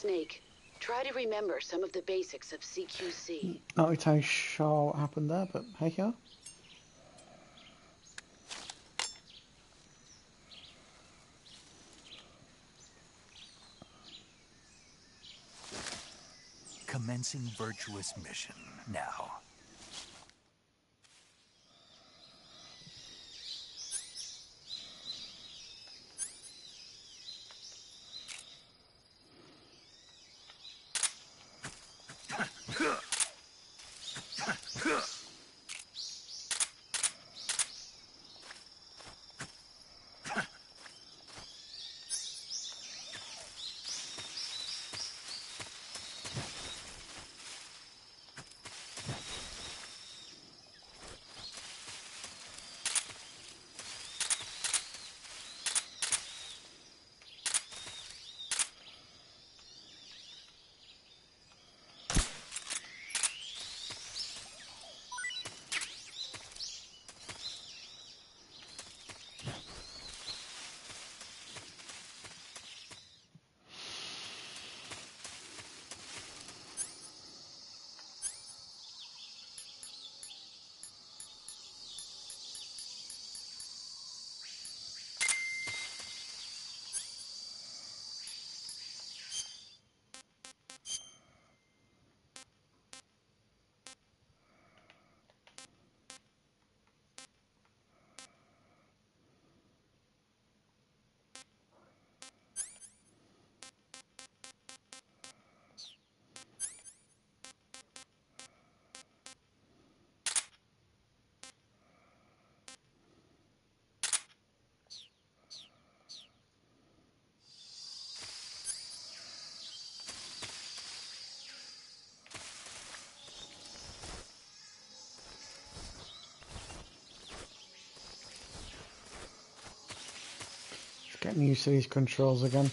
Snake. Try to remember some of the basics of CQC. Not entirely sure what happened there, but hey ho. Commencing virtuous mission now. Getting used to these controls again.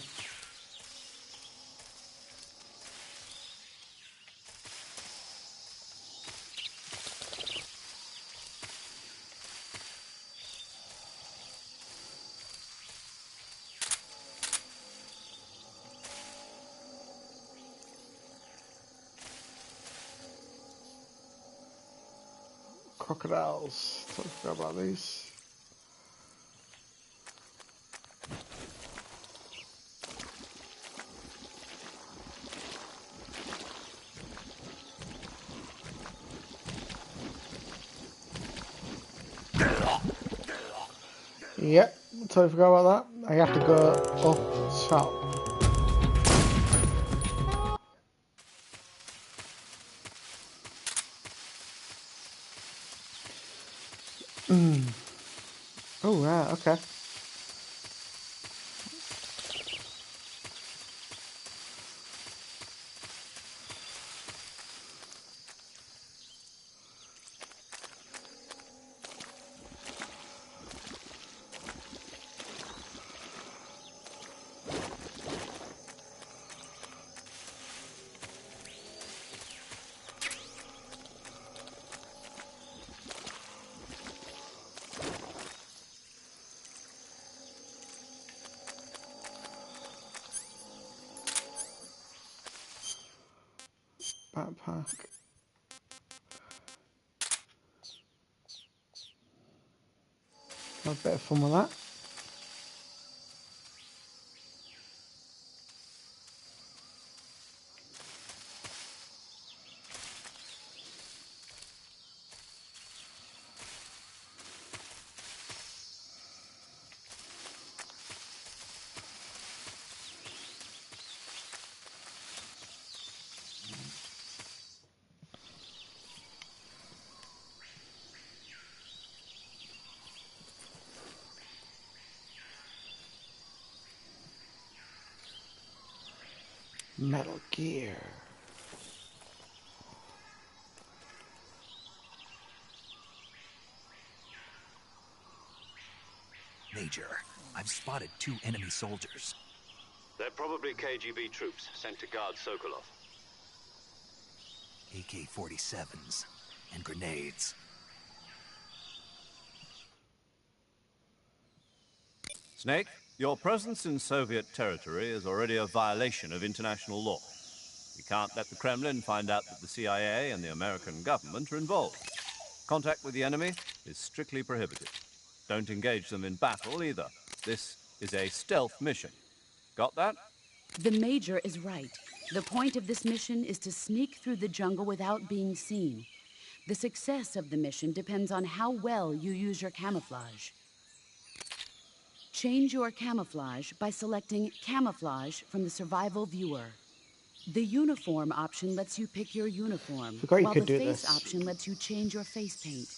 Crocodiles. Don't forget about these. Yep, totally forgot about that. I have to go up top. Oh, right, okay. Backpack. Have a bit of fun with that. Metal Gear. Major, I've spotted 2 enemy soldiers. They're probably KGB troops sent to guard Sokolov. AK-47s and grenades. Snake, Your presence in Soviet territory is already a violation of international law. We can't let the Kremlin find out that the CIA and the American government are involved. Contact with the enemy is strictly prohibited. Don't engage them in battle either. This is a stealth mission. Got that? The Major is right. The point of this mission is to sneak through the jungle without being seen. The success of the mission depends on how well you use your camouflage. Change your camouflage by selecting Camouflage from the Survival Viewer. The Uniform option lets you pick your uniform, Forgot you while could the do Face this. option lets you change your face paint.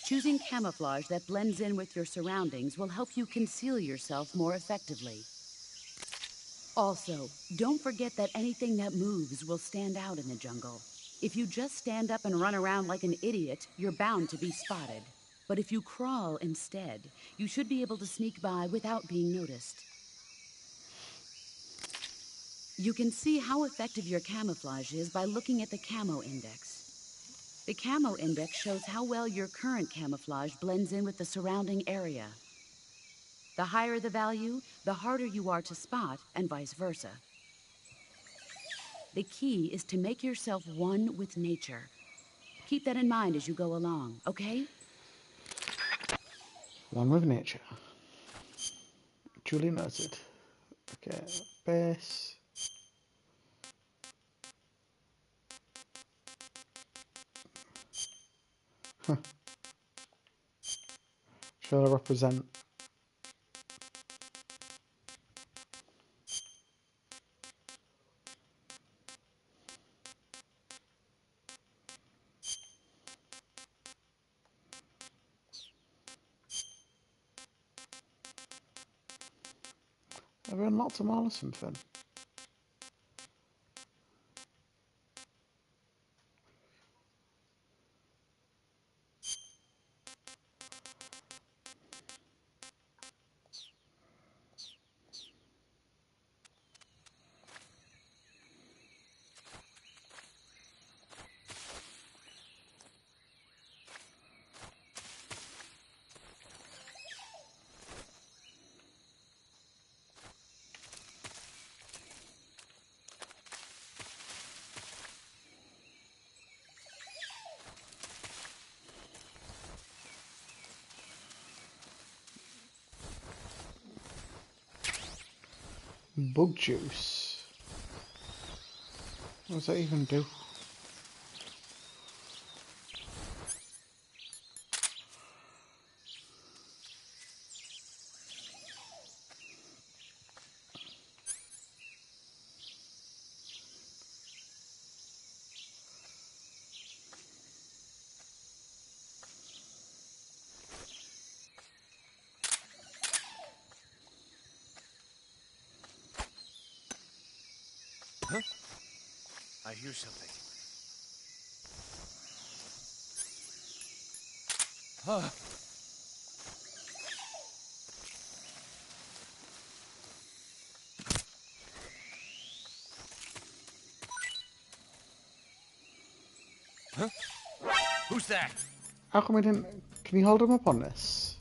Choosing camouflage that blends in with your surroundings will help you conceal yourself more effectively. Also, don't forget that anything that moves will stand out in the jungle. If you just stand up and run around like an idiot, you're bound to be spotted. But if you crawl instead, you should be able to sneak by without being noticed. You can see how effective your camouflage is by looking at the Camo Index. The Camo Index shows how well your current camouflage blends in with the surrounding area. The higher the value, the harder you are to spot, and vice versa. The key is to make yourself one with nature. Keep that in mind as you go along, okay? One with nature. Julie knows it. Okay, base. Huh. Shall I represent? Have I unlocked them all or something? Bug juice. What does that even do? Huh? I hear something. Huh. Huh? Who's that? How come we didn't... Can you hold him up on this?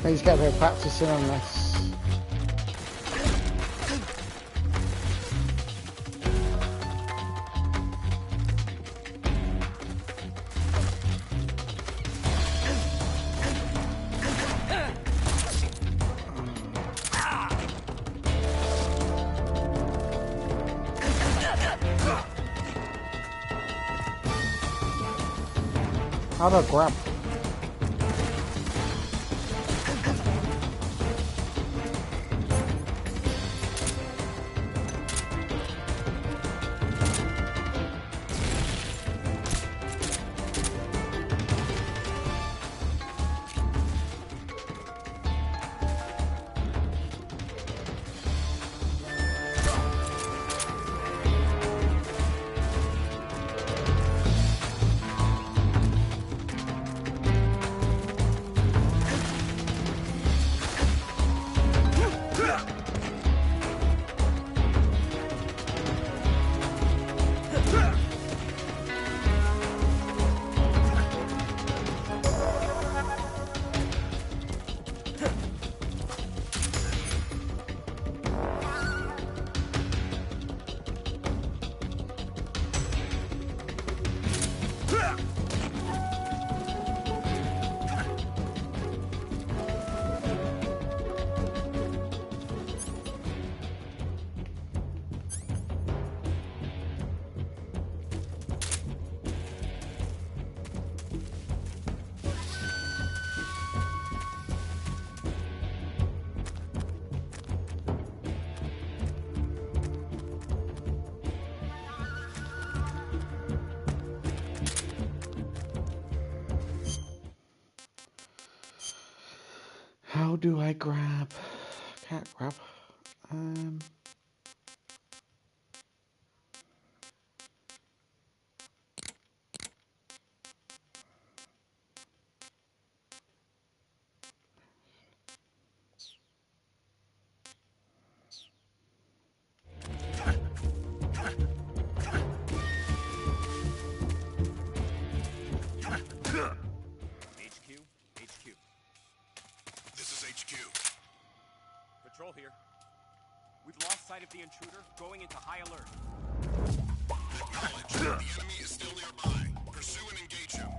I just get a bit of practicing on this. How do I grab? How do I grab? Can't grab. HQ, HQ. This is HQ. Patrol here. We've lost sight of the intruder, going into high alert. Acknowledge. The enemy is still nearby. Pursue and engage him.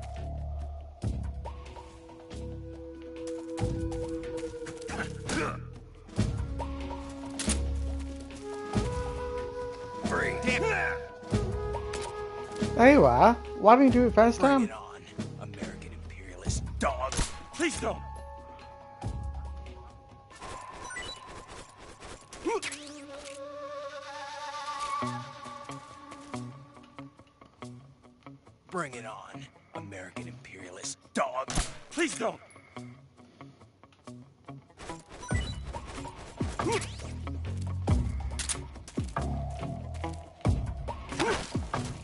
There you are. Why didn't you do it first Bring time? it on, American imperialist dogs. Please don't! Bring it on, American imperialist dogs. Please don't!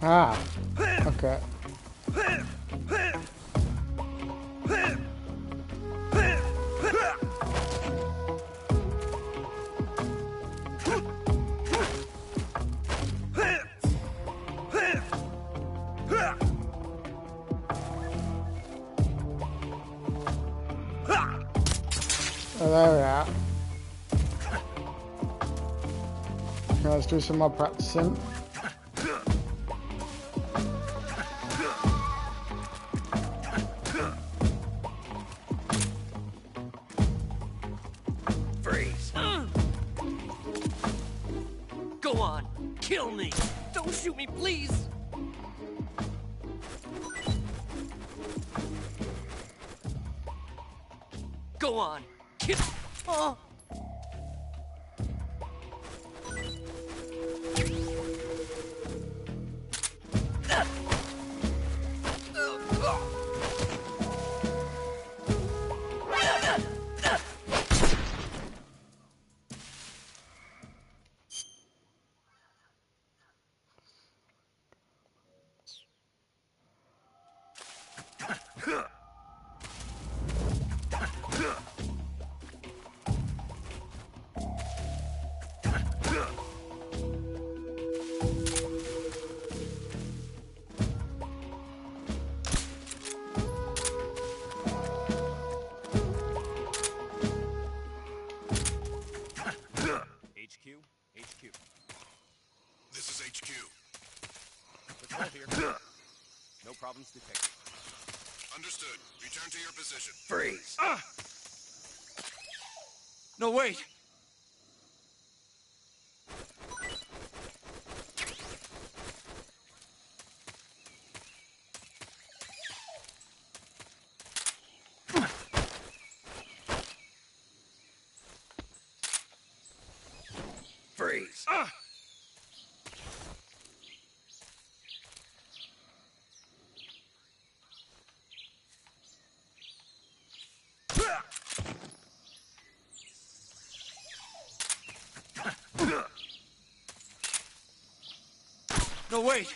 Ah. Okay. Oh, there we are. Okay, let's do some more practicing. Freeze. Go on! Kill me! Don't shoot me, please! Go on! Kill... Oh! HQ, HQ. This is HQ. Patrol here. No problems detected. Understood. Return to your position. Freeze. No, wait! Freeze. No, wait!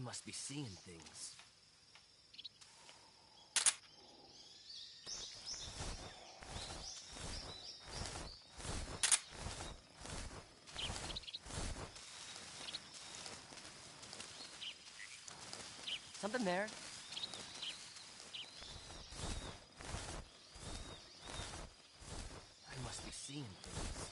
must be seeing things. Something there? I must be seeing things.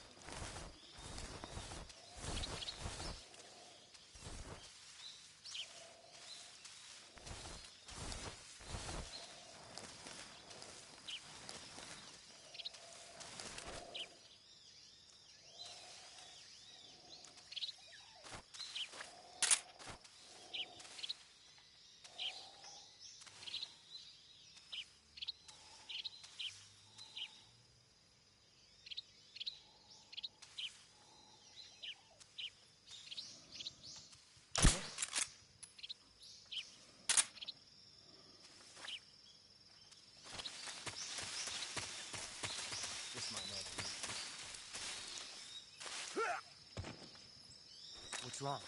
This might not be. What's wrong?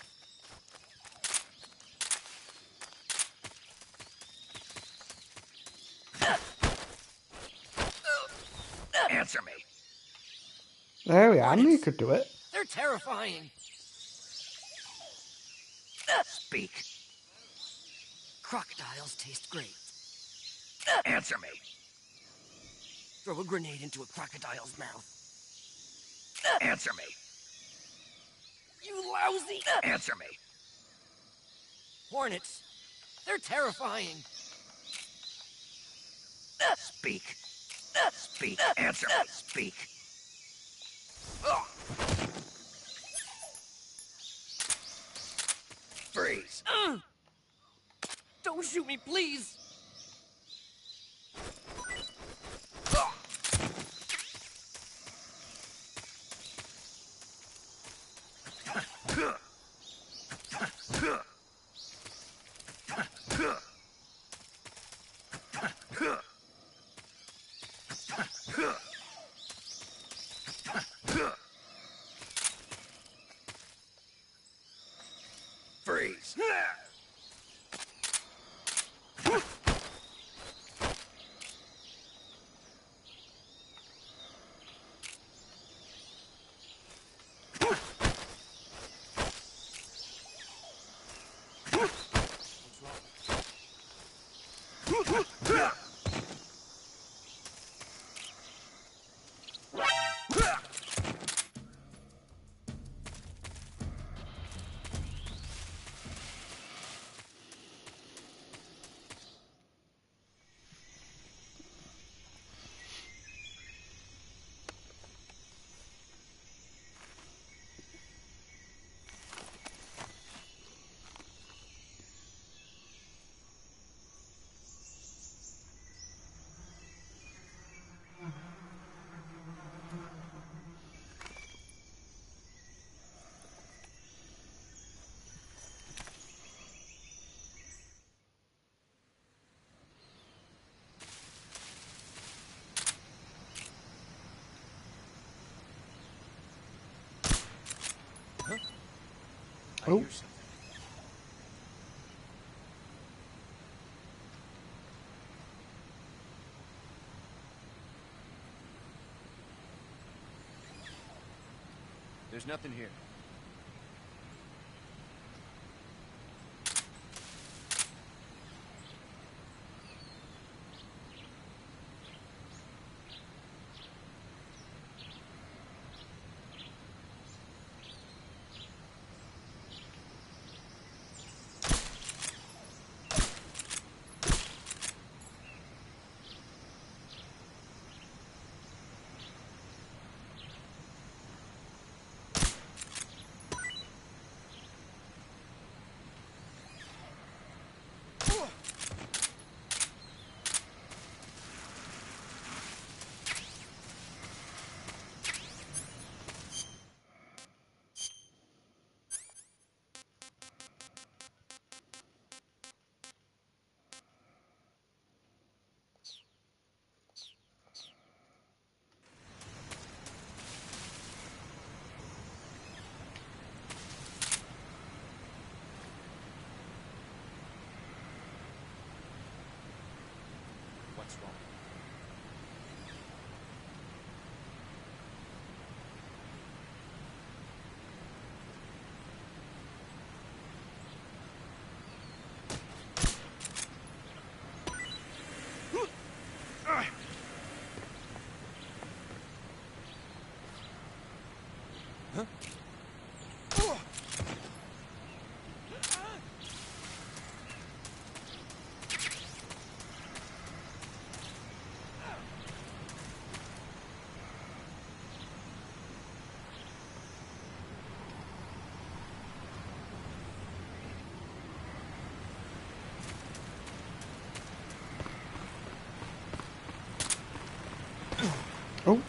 Answer me. There we are. I knew you could do it. They're terrifying. Speak. Crocodiles taste great. Answer me. Throw a grenade into a crocodile's mouth. Answer me. You lousy! Answer me. Hornets. They're terrifying. Speak. Speak. Answer me. Speak. Freeze. Don't shoot me, please! Freeze. I hear something. There's nothing here. Oh.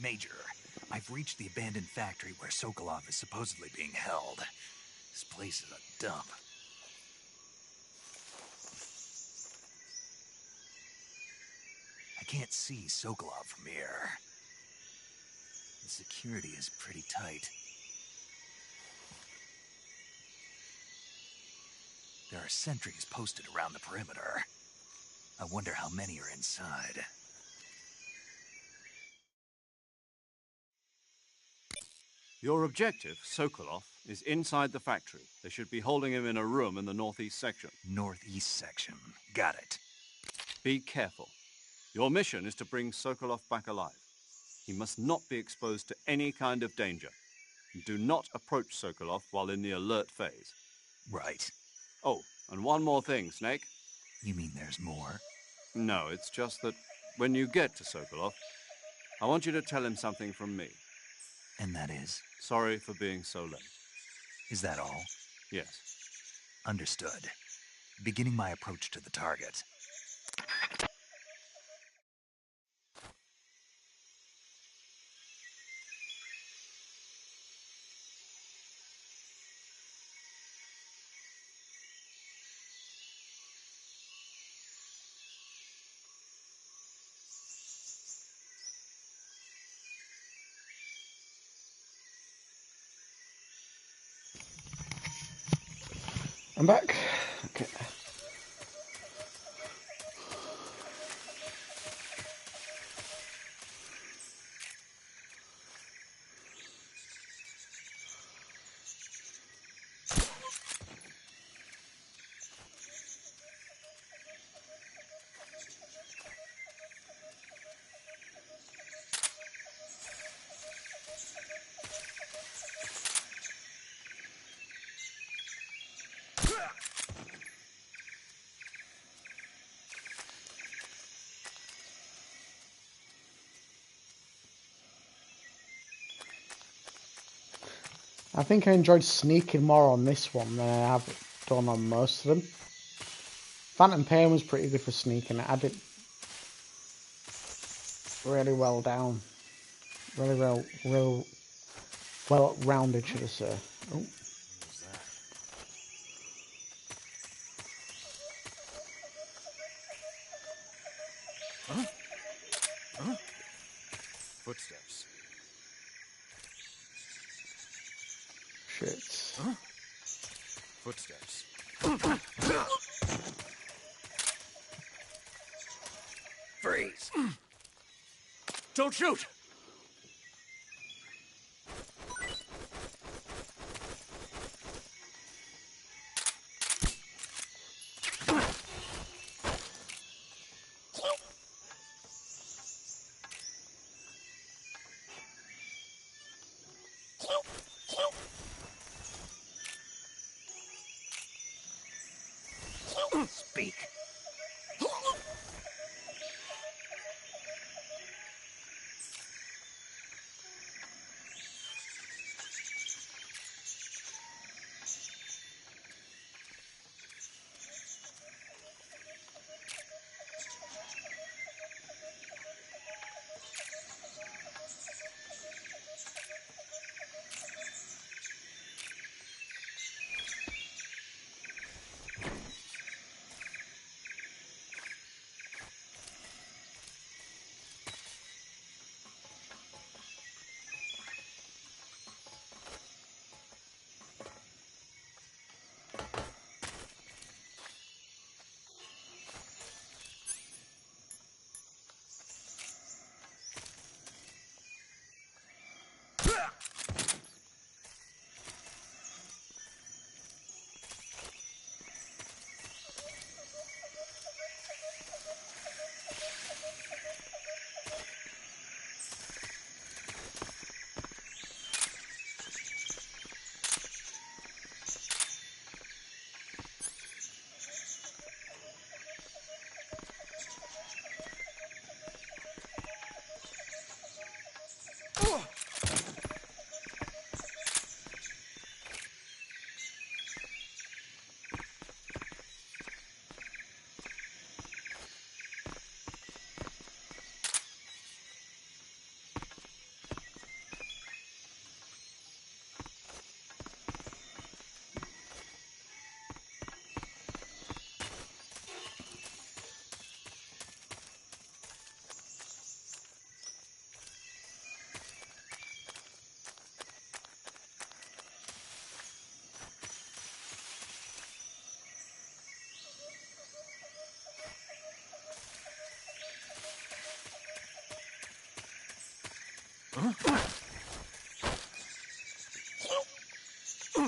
Major, I've reached the abandoned factory where Sokolov is supposedly being held. This place is a dump. I can't see Sokolov from here. The security is pretty tight. There are sentries posted around the perimeter. I wonder how many are inside. Your objective, Sokolov, is inside the factory. They should be holding him in a room in the northeast section. Northeast section. Got it. Be careful. Your mission is to bring Sokolov back alive. He must not be exposed to any kind of danger. Do not approach Sokolov while in the alert phase. Right. Oh, and one more thing, Snake. You mean there's more? No, it's just that when you get to Sokolov, I want you to tell him something from me. And that is? Sorry for being so late. Is that all? Yes. Understood. Beginning my approach to the target. I'm back. Okay. I think I enjoyed sneaking more on this one than I have done on most of them. Phantom Pain was pretty good for sneaking. It had it really well down. Really well rounded, should I say. Oh. Huh? Footsteps. Shit. Huh? Footsteps. Freeze! Don't shoot! Speak.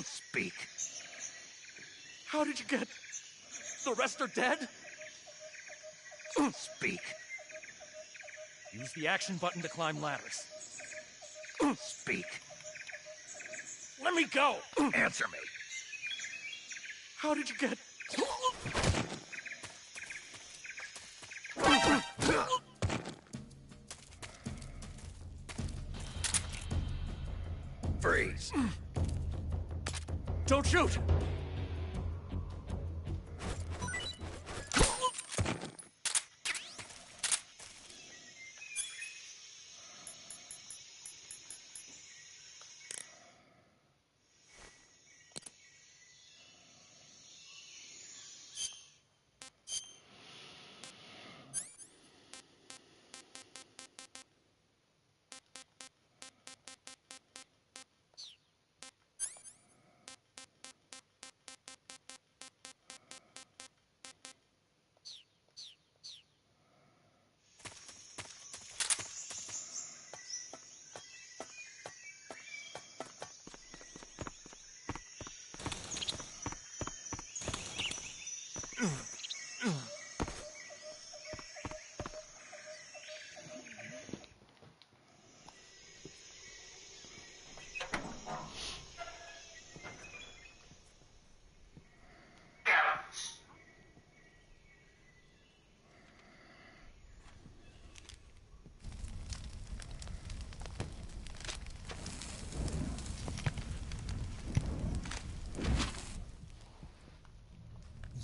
Speak. How did you get... The rest are dead? Speak. Use the action button to climb ladders. Speak. Let me go! Answer me. How did you get... Freeze. Don't shoot!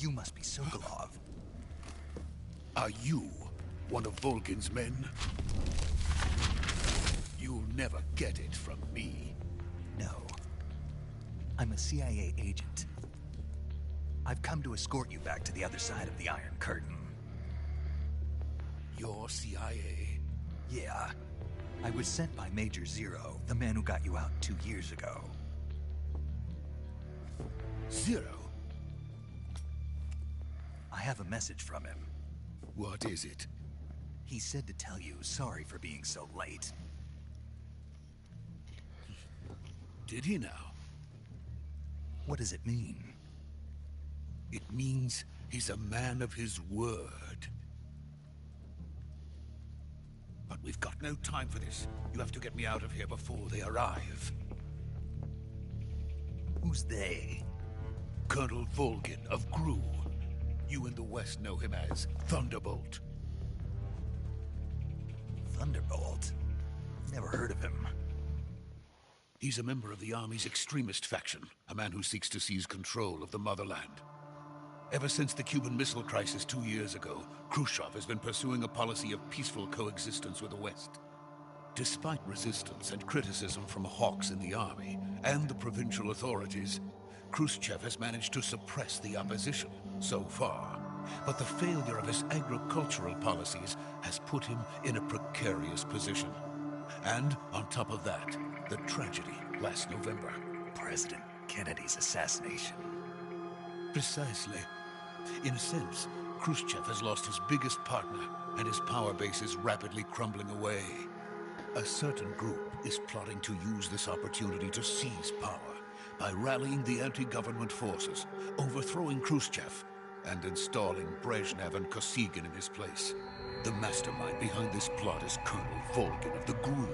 You must be Sokolov. Are you one of Volkin's men? You'll never get it from me. No. I'm a CIA agent. I've come to escort you back to the other side of the Iron Curtain. You're CIA? Yeah. I was sent by Major Zero, the man who got you out 2 years ago. Zero? I have a message from him. What is it? He said to tell you sorry for being so late. Did he now? What does it mean? It means he's a man of his word. But we've got no time for this. You have to get me out of here before they arrive. Who's they? Colonel Volgin of Gru. You in the West know him as Thunderbolt. Thunderbolt? Never heard of him. He's a member of the Army's extremist faction, a man who seeks to seize control of the motherland. Ever since the Cuban Missile Crisis 2 years ago, Khrushchev has been pursuing a policy of peaceful coexistence with the West. Despite resistance and criticism from hawks in the army and the provincial authorities, Khrushchev has managed to suppress the opposition so far. But the failure of his agricultural policies has put him in a precarious position. And on top of that, the tragedy last November. President Kennedy's assassination. Precisely. In a sense, Khrushchev has lost his biggest partner, and his power base is rapidly crumbling away. A certain group is plotting to use this opportunity to seize power by rallying the anti-government forces, overthrowing Khrushchev, and installing Brezhnev and Kosygin in his place. The mastermind behind this plot is Colonel Volgin of the GRU.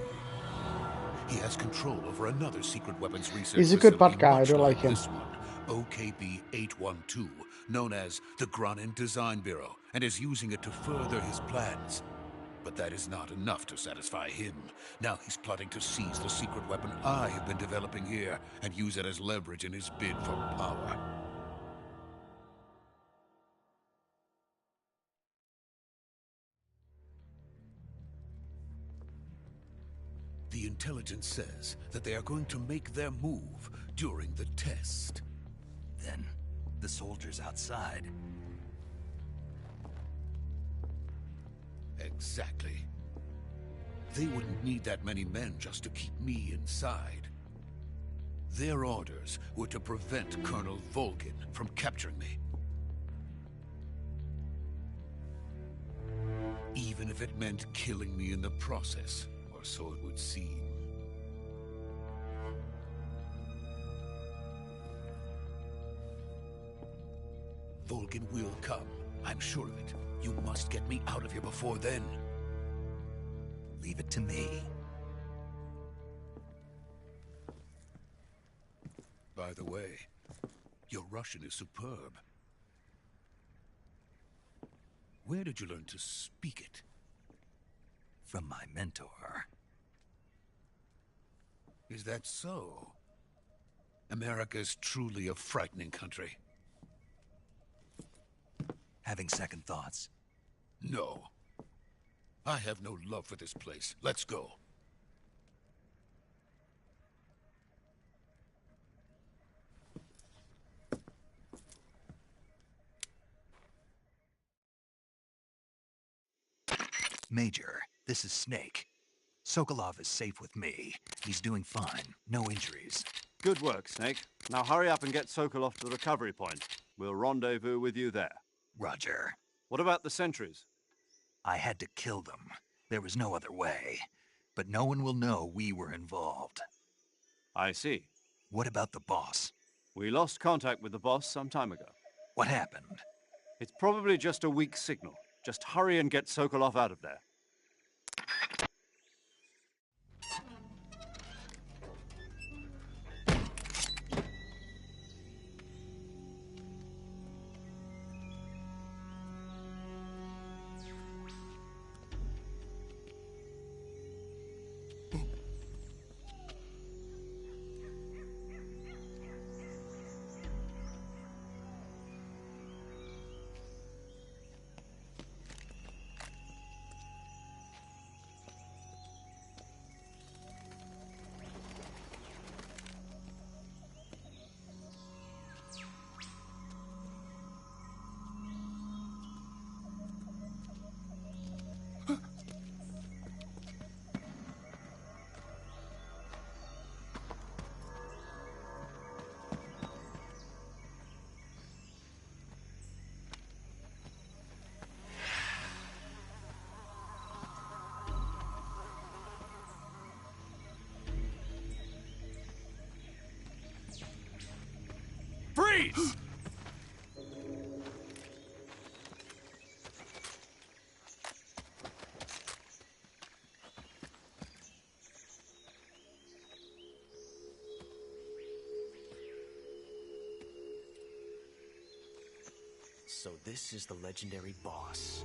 He has control over another secret weapons research He's a good bad facility guy, I much do like him. this one, OKB-812, known as the Granin Design Bureau, and is using it to further his plans. But that is not enough to satisfy him. Now he's plotting to seize the secret weapon I have been developing here and use it as leverage in his bid for power. The intelligence says that they are going to make their move during the test. Then, the soldiers outside. Exactly. They wouldn't need that many men just to keep me inside. Their orders were to prevent Colonel Volgin from capturing me. Even if it meant killing me in the process, or so it would seem. Volgin will come. I'm sure of it. You must get me out of here before then. Leave it to me. By the way, your Russian is superb. Where did you learn to speak it? From my mentor. Is that so? America is truly a frightening country. Having second thoughts? No. I have no love for this place. Let's go. Major, this is Snake. Sokolov is safe with me. He's doing fine. No injuries. Good work, Snake. Now hurry up and get Sokolov to the recovery point. We'll rendezvous with you there. Roger. What about the sentries? I had to kill them. There was no other way. But no one will know we were involved. I see. What about the boss? We lost contact with the boss some time ago. What happened? It's probably just a weak signal. Just hurry and get Sokolov out of there. Freeze! So this is the legendary boss.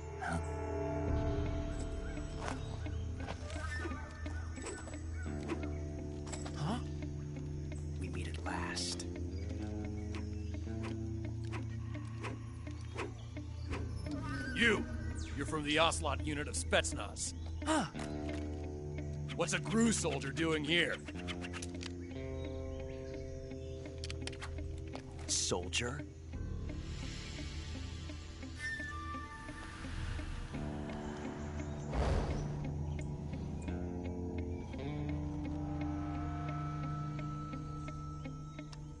Huh? We meet at last. You're from the Ocelot unit of Spetsnaz. Huh. What's a GRU soldier doing here? Soldier?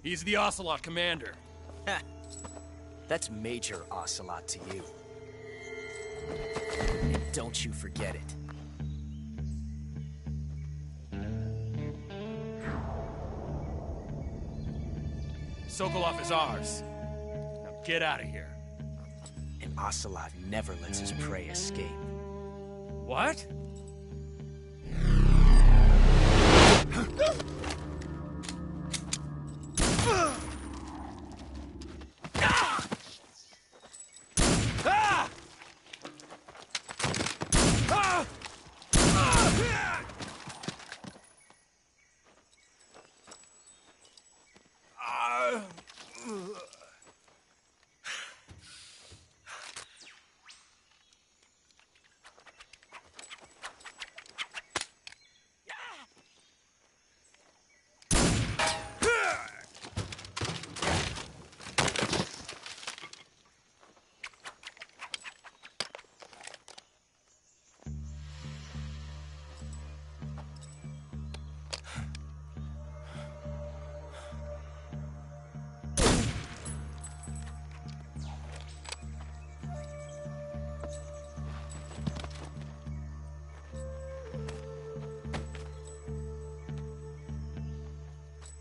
He's the Ocelot commander. Ha! That's Major Ocelot to you. And don't you forget it. Sokolov is ours. Now get out of here. And Ocelot never lets his prey escape. What?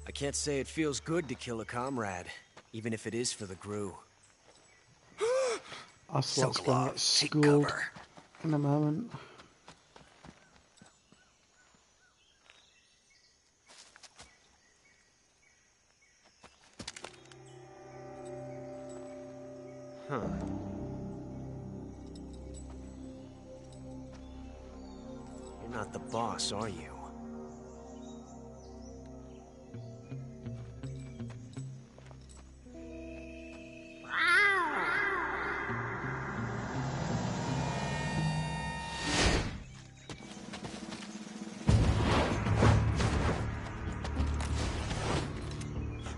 I can't say it feels good to kill a comrade, even if it is for the GRU. Ocelot's gonna get Sokolov, take schooled cover. in a moment. Huh. You're not the boss, are you?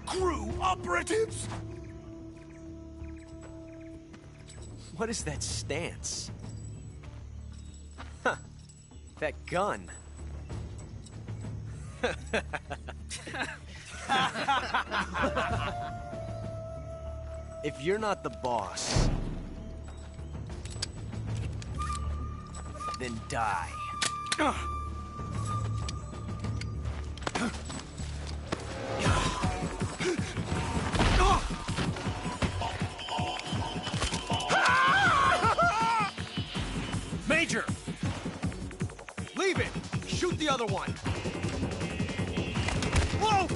GRU operatives! What is that stance? Huh. That gun. If you're not the boss, then die. Major! Leave it! Shoot the other one! Whoa!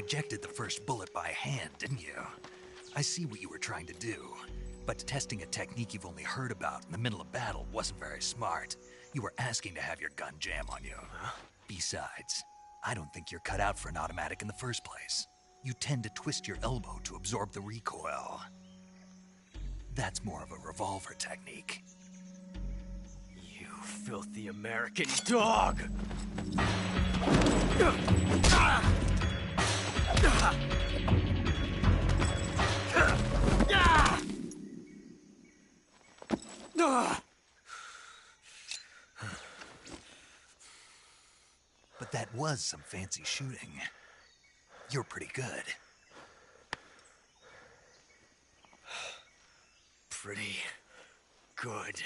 ejected the first bullet by hand, didn't you? I see what you were trying to do. But testing a technique you've only heard about in the middle of battle wasn't very smart. You were asking to have your gun jam on you. Huh? Besides, I don't think you're cut out for an automatic in the first place. You tend to twist your elbow to absorb the recoil. That's more of a revolver technique. You filthy American dog! But that was some fancy shooting. You're pretty good. Pretty good.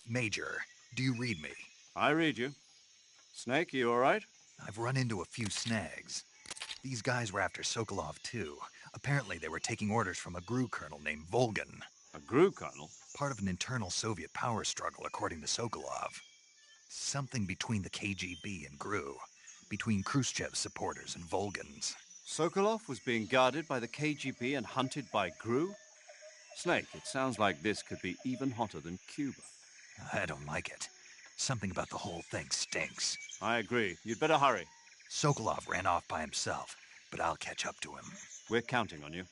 Major, do you read me? I read you. Snake, you all right? I've run into a few snags. These guys were after Sokolov too. Apparently they were taking orders from a GRU colonel named Volgan. A GRU colonel? Part of an internal Soviet power struggle, according to Sokolov. Something between the KGB and GRU. Between Khrushchev's supporters and Volgan's. Sokolov was being guarded by the KGB and hunted by GRU? Snake, it sounds like this could be even hotter than Cuba. I don't like it. Something about the whole thing stinks. I agree. You'd better hurry. Sokolov ran off by himself, but I'll catch up to him. We're counting on you.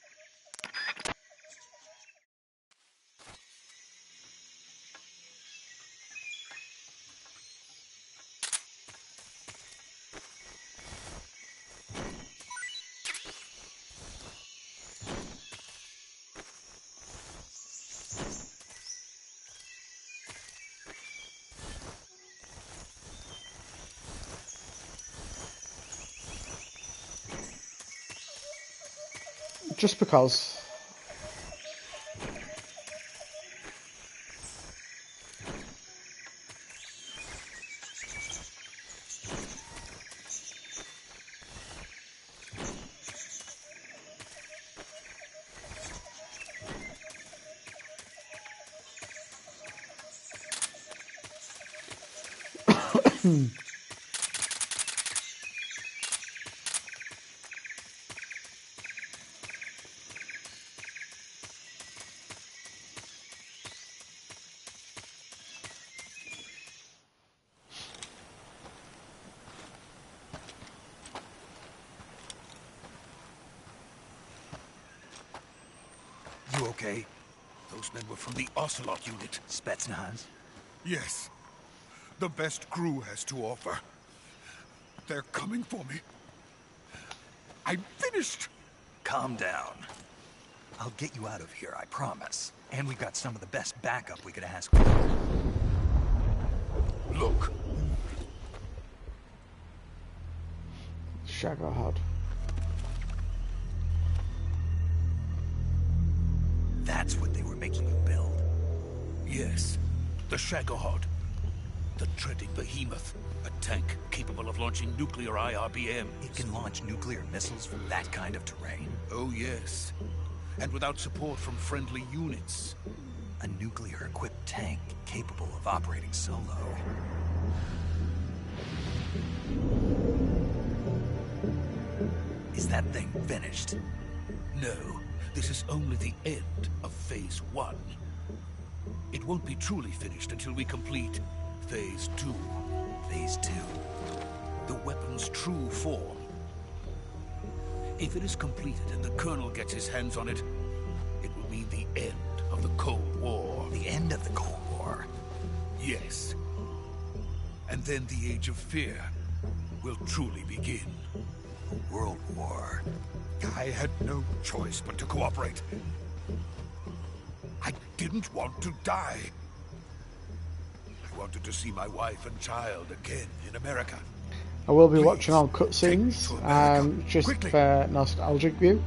Just because. You okay? Those men were from the Ocelot unit. Spetsnaz? Yes. The best GRU has to offer. They're coming for me. I'm finished! Calm down. I'll get you out of here, I promise. And we've got some of the best backup we could ask for. Look. Shagohod. That's what they were making you build. Yes. The Shagohod. The treading behemoth. A tank capable of launching nuclear IRBMs. It can launch nuclear missiles from that kind of terrain. Oh, yes. And without support from friendly units. A nuclear-equipped tank capable of operating solo. Is that thing finished? No. This is only the end of Phase 1. It won't be truly finished until we complete Phase 2. Phase 2? The weapon's true form. If it is completed and the Colonel gets his hands on it, it will mean the end of the Cold War. The end of the Cold War? Yes. And then the Age of Fear will truly begin. A world war. I had no choice but to cooperate. I didn't want to die. I wanted to see my wife and child again in America. I will be Please, watching all cutscenes, take me to America. just Quickly. for nostalgic view.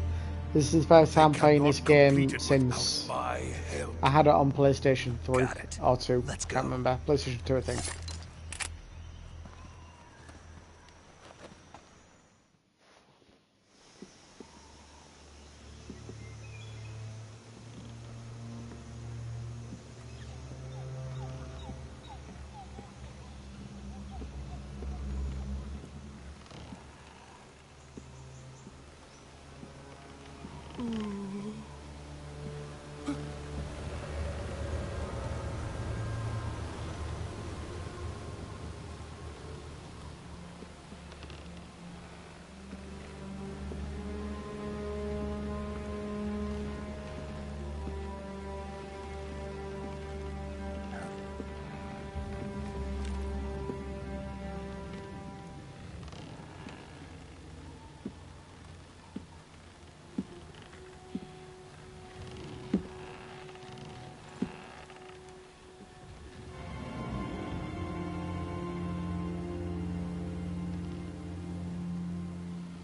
This is the first time They playing this cannot game complete it since without my help. I had it on PlayStation 3 Got it. or 2. Let's Can't go. remember. PlayStation 2, I think.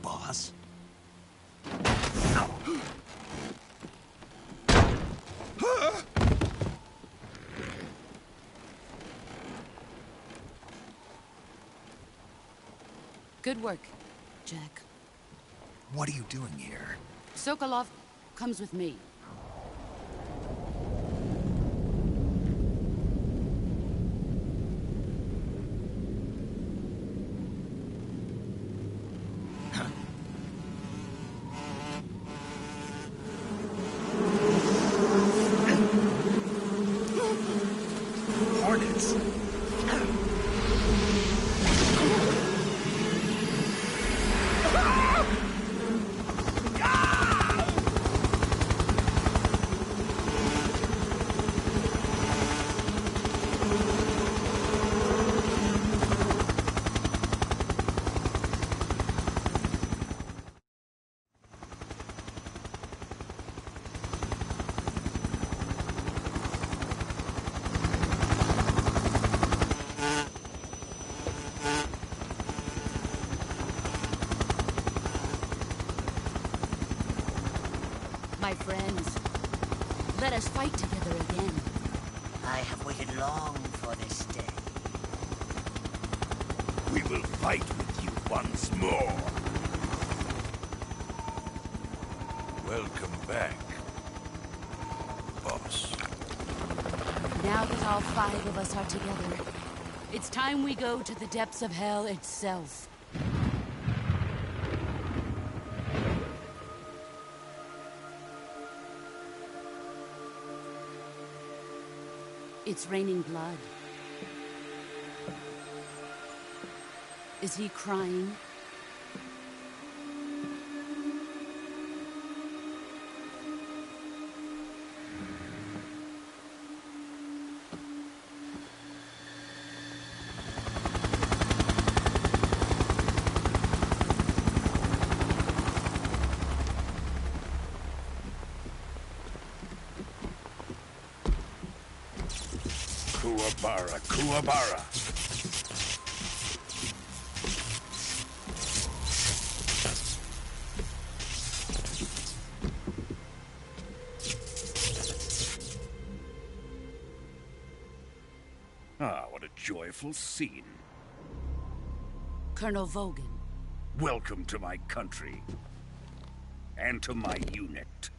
Boss? Good work, Jack. What are you doing here? Sokolov comes with me. Hornets? My friends, let us fight together again. I have waited long for this day. We will fight with you once more. Welcome back, boss. Now that all 5 of us are together, it's time we go to the depths of hell itself. It's raining blood. Is he crying? Kuwabara, Kuwabara. Ah, what a joyful scene. Colonel Vogan. Welcome to my country. And to my unit.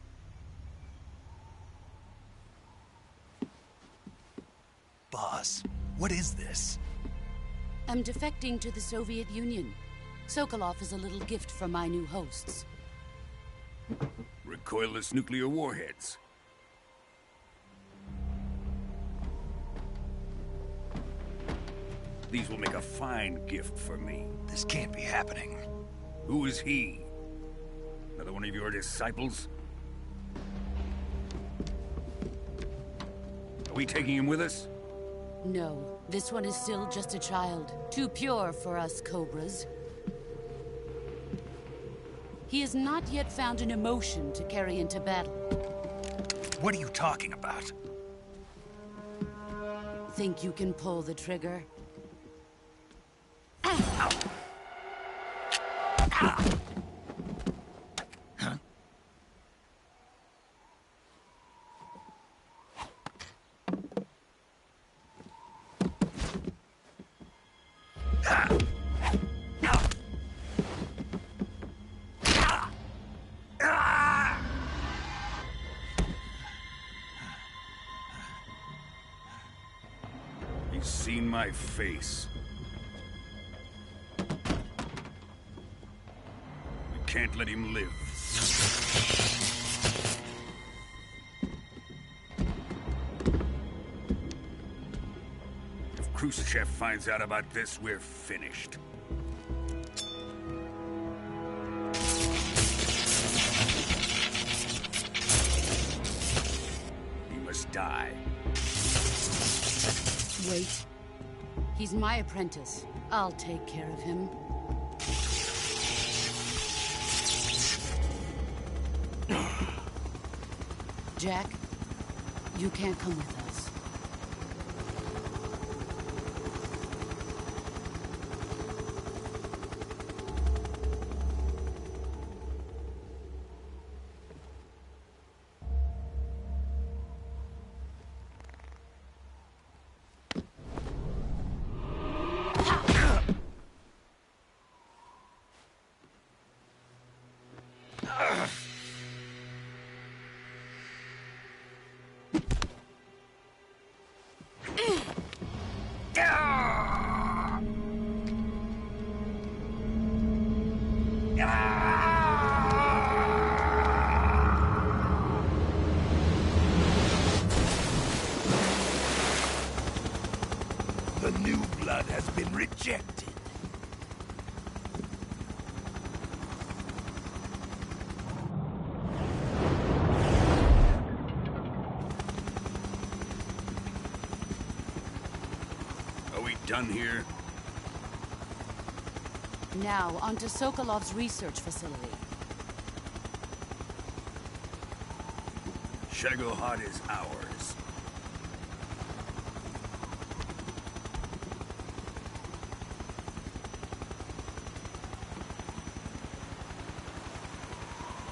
Boss, what is this? I'm defecting to the Soviet Union. Sokolov is a little gift from my new hosts. Recoilless nuclear warheads. These will make a fine gift for me. This can't be happening. Who is he? Another one of your disciples? Are we taking him with us? No, this one is still just a child. Too pure for us Cobras. He has not yet found an emotion to carry into battle. What are you talking about? Think you can pull the trigger? He's seen my face. We can't let him live. If Khrushchev finds out about this, we're finished. He must die. Wait. He's my apprentice. I'll take care of him. Jack, you can't come with us. The new blood has been rejected. Are we done here? Now, on to Sokolov's research facility. Shagohod is ours.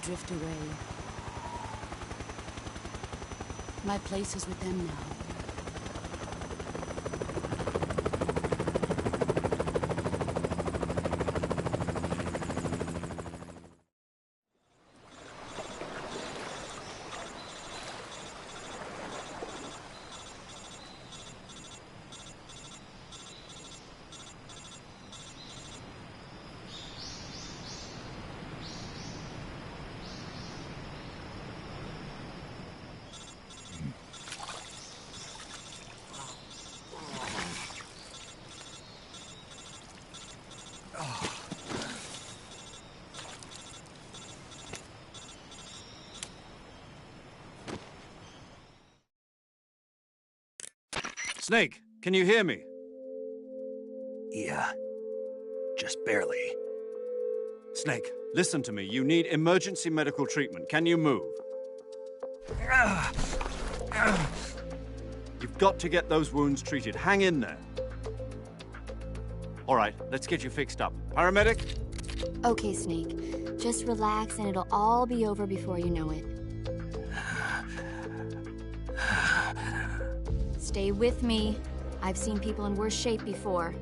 Drift away. My place is with them now. Snake, can you hear me? Yeah. Just barely. Snake, listen to me. You need emergency medical treatment. Can you move? You've got to get those wounds treated. Hang in there. All right, let's get you fixed up. Paramedic? Okay, Snake. Just relax and it'll all be over before you know it. Stay with me. I've seen people in worse shape before.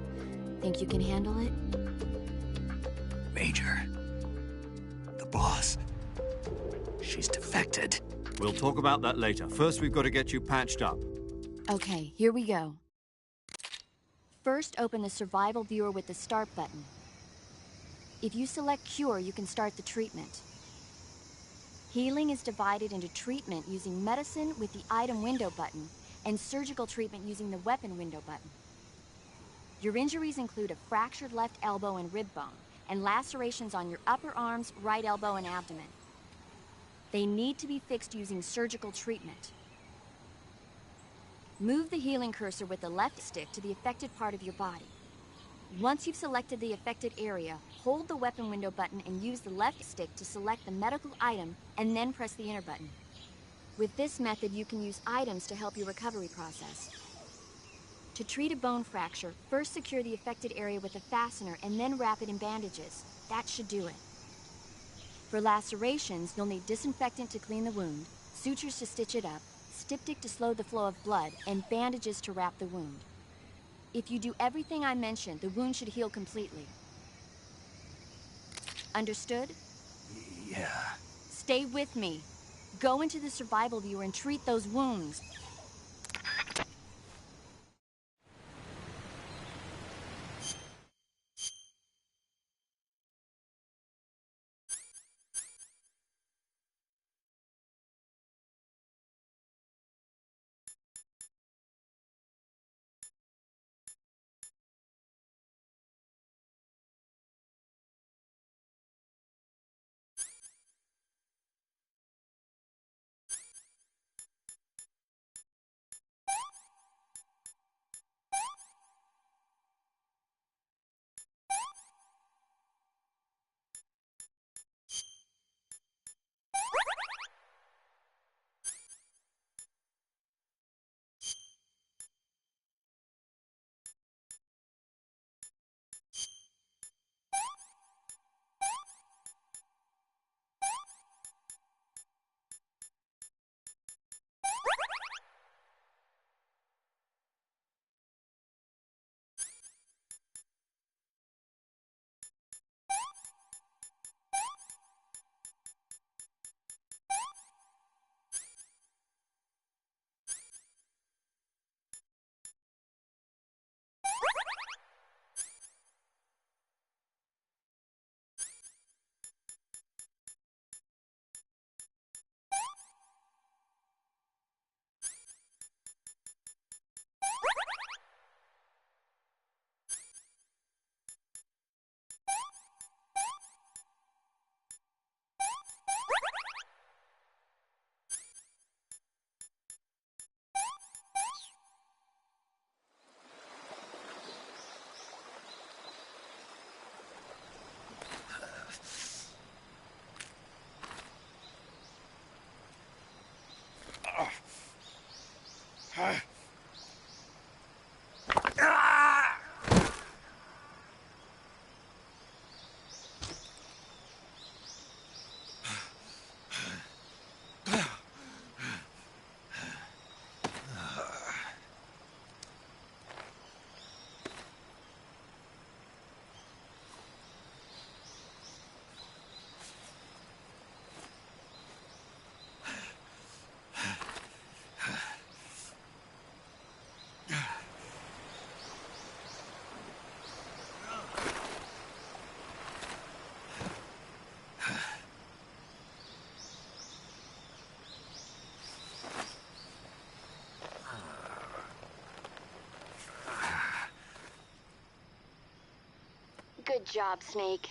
Think you can handle it? Major. The boss. She's defected. We'll talk about that later. First, we've got to get you patched up. Okay, here we go. First, open the survival viewer with the start button. If you select cure, you can start the treatment. Healing is divided into treatment using medicine with the item window button and surgical treatment using the weapon window button. Your injuries include a fractured left elbow and rib bone, and lacerations on your upper arms, right elbow, and abdomen. They need to be fixed using surgical treatment. Move the healing cursor with the left stick to the affected part of your body. Once you've selected the affected area, hold the weapon window button and use the left stick to select the medical item, and then press the enter button. With this method, you can use items to help your recovery process. To treat a bone fracture, first secure the affected area with a fastener and then wrap it in bandages. That should do it. For lacerations, you'll need disinfectant to clean the wound, sutures to stitch it up, styptic to slow the flow of blood, and bandages to wrap the wound. If you do everything I mentioned, the wound should heal completely. Understood? Yeah. Stay with me. Go into the survival viewer and treat those wounds. Good job, Snake.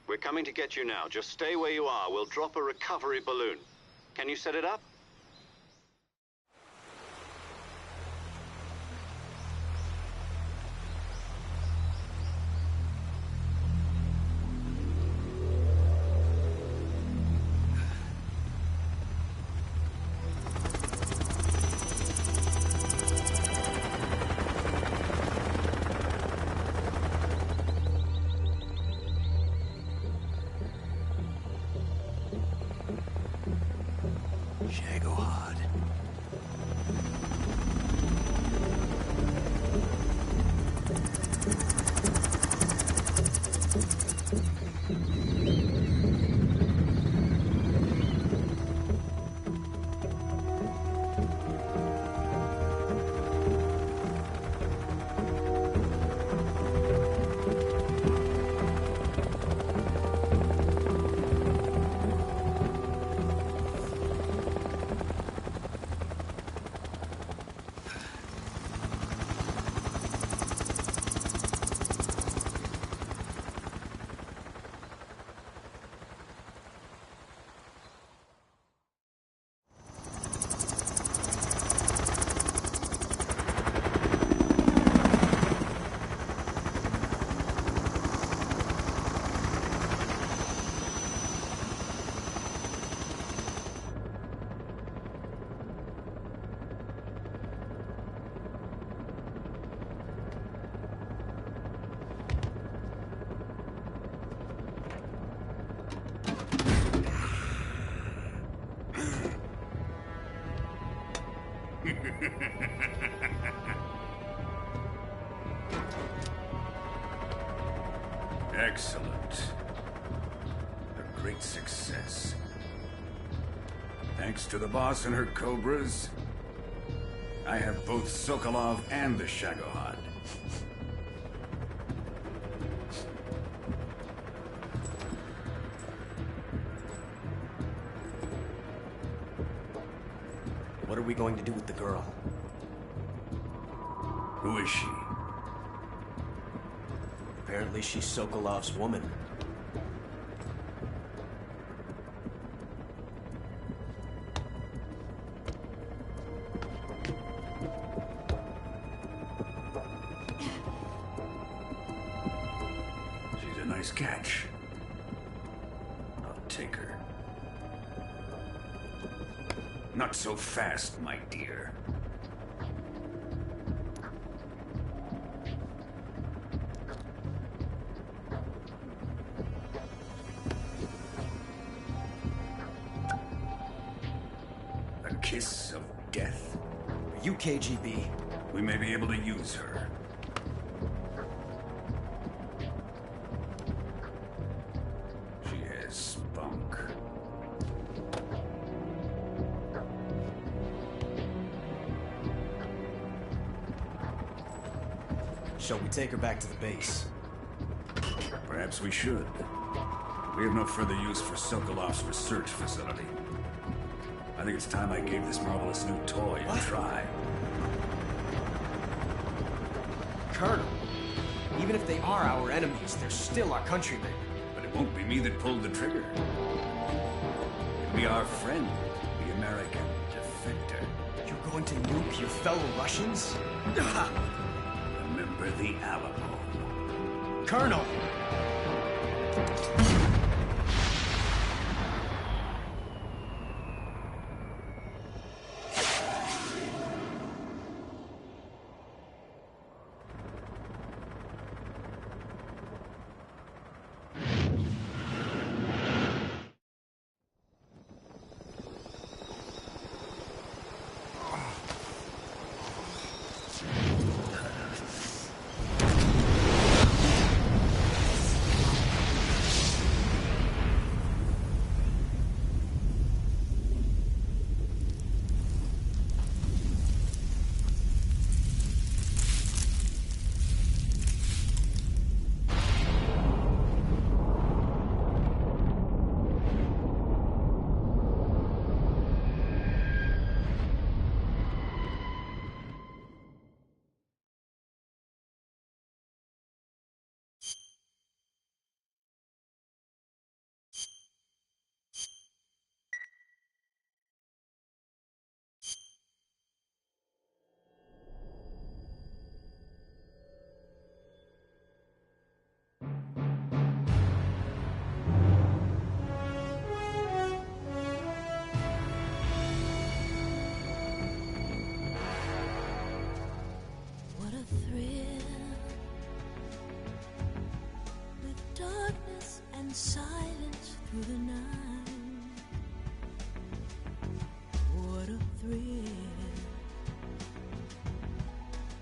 We're coming to get you now. Just stay where you are. We'll drop a recovery balloon. Can you set it up? Shagohod. Excellent. A great success. Thanks to the boss and her cobras, I have both Sokolov and the Shagohod. What are we going to do with the girl? Who is she? Apparently she's Sokolov's woman. She's a nice catch. I'll take her. Not so fast, my dear. A kiss of death. Are you KGB? We may be able to use her. She has spunk. Shall we take her back to the base? Perhaps we should. We have no further use for Sokolov's research facility. I think it's time I gave this marvelous new toy a try. Colonel, even if they are our enemies, they're still our countrymen. But it won't be me that pulled the trigger. It'll be our friend, the American defector. You're going to nuke your fellow Russians? Remember the Alamo. Colonel! darkness and silence through the night. What a thrill.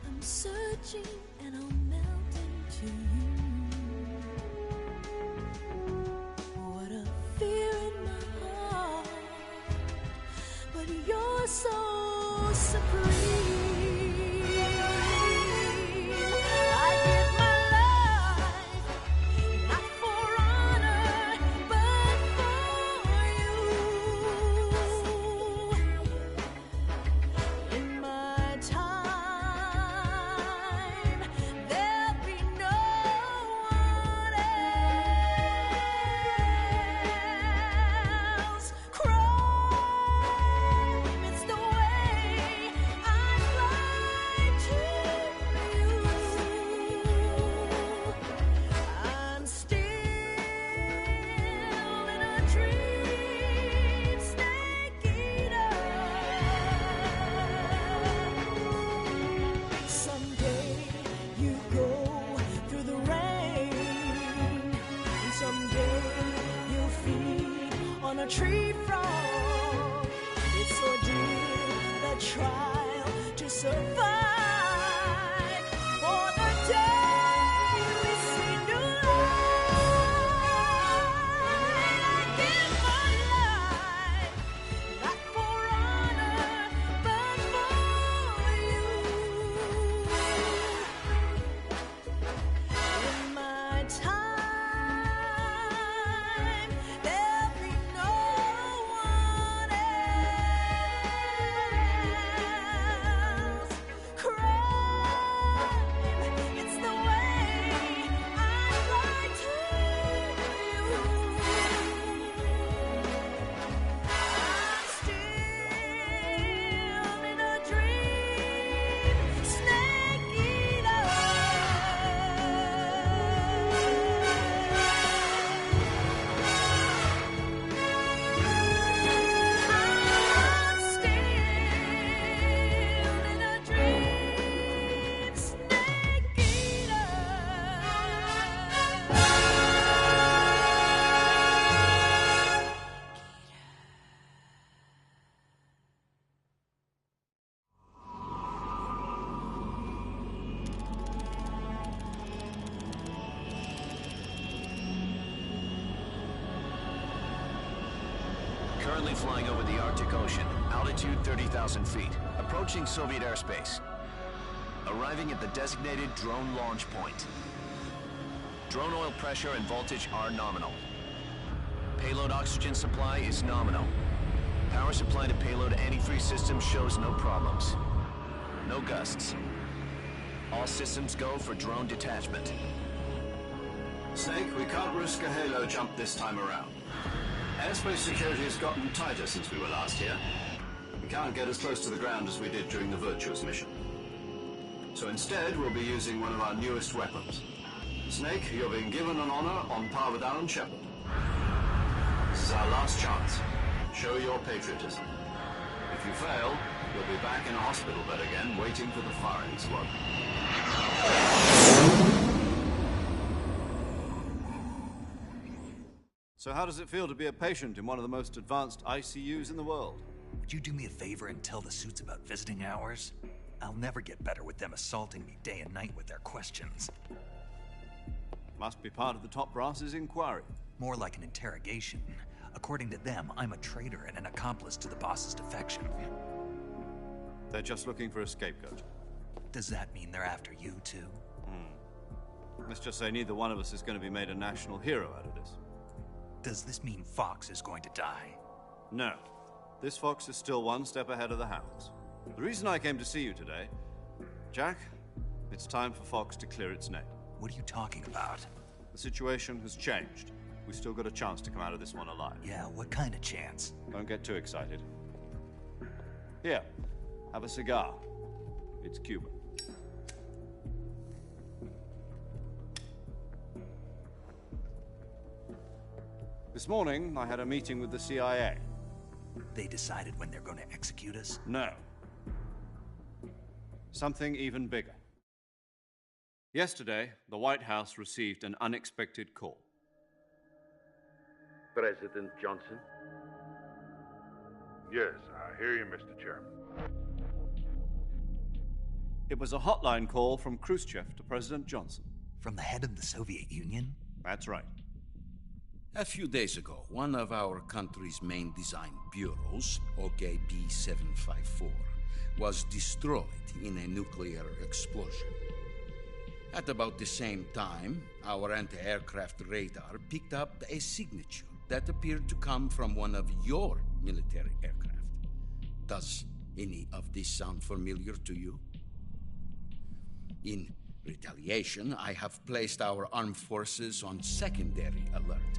I'm searching and I'll melt into you. What a fear in my heart, but you're so supreme. I give my life, not for honor, but for you. In my time, there'll be no one else. Crime, it's the way I fly to you. I'm still in a dream, snake eater. Someday you go through the rain, and someday you'll feed on a tree frog. It's ordeal, the trial to survive. For the day we see new light, I give my life, not for honor, but for you. In my time, there'll be no one else. Crime, it's the way I fly to you. I'm still in a dream, snake eater. I'm still in a dream, snake eater. Currently flying over the Arctic Ocean, altitude 30,000 feet, approaching Soviet airspace. Arriving at the designated drone launch point. Drone oil pressure and voltage are nominal. Payload oxygen supply is nominal. Power supply to payload antifreeze system shows no problems. No gusts. All systems go for drone detachment. Snake, we can't risk a halo jump this time around. Airspace security has gotten tighter since we were last here. We can't get as close to the ground as we did during the Virtuous mission. So instead, we'll be using one of our newest weapons. Snake, you're being given an honor on par with Alan Shepard. This is our last chance. Show your patriotism. If you fail, you'll be back in a hospital bed again, waiting for the firing squad. So how does it feel to be a patient in one of the most advanced ICUs in the world? Would you do me a favor and tell the suits about visiting hours? I'll never get better with them assaulting me day and night with their questions. Must be part of the top brass's inquiry. More like an interrogation. According to them, I'm a traitor and an accomplice to the boss's defection. They're just looking for a scapegoat. Does that mean they're after you too? Let's just say neither one of us is going to be made a national hero out of this. Does this mean Fox is going to die? No. This fox is still one step ahead of the hounds. The reason I came to see you today, Jack, it's time for Fox to clear its name. What are you talking about? The situation has changed. We've still got a chance to come out of this one alive. Yeah, what kind of chance? Don't get too excited. Here, have a cigar. It's Cuban. This morning, I had a meeting with the CIA. They decided when they're going to execute us? No. Something even bigger. Yesterday, the White House received an unexpected call. President Johnson? Yes, I hear you, Mr. Chairman. It was a hotline call from Khrushchev to President Johnson. From the head of the Soviet Union? That's right. A few days ago, one of our country's main design bureaus, OKB 754, was destroyed in a nuclear explosion. At about the same time, our anti-aircraft radar picked up a signature that appeared to come from one of your military aircraft. Does any of this sound familiar to you? In retaliation, I have placed our armed forces on secondary alert.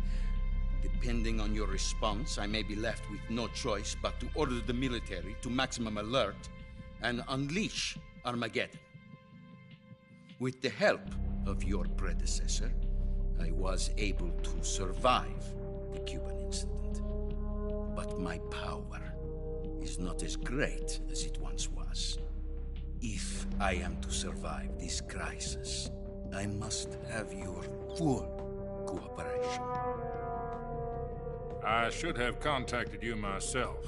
Depending on your response, I may be left with no choice but to order the military to maximum alert and unleash Armageddon. With the help of your predecessor, I was able to survive the Cuban incident. But my power is not as great as it once was. If I am to survive this crisis, I must have your full cooperation. I should have contacted you myself.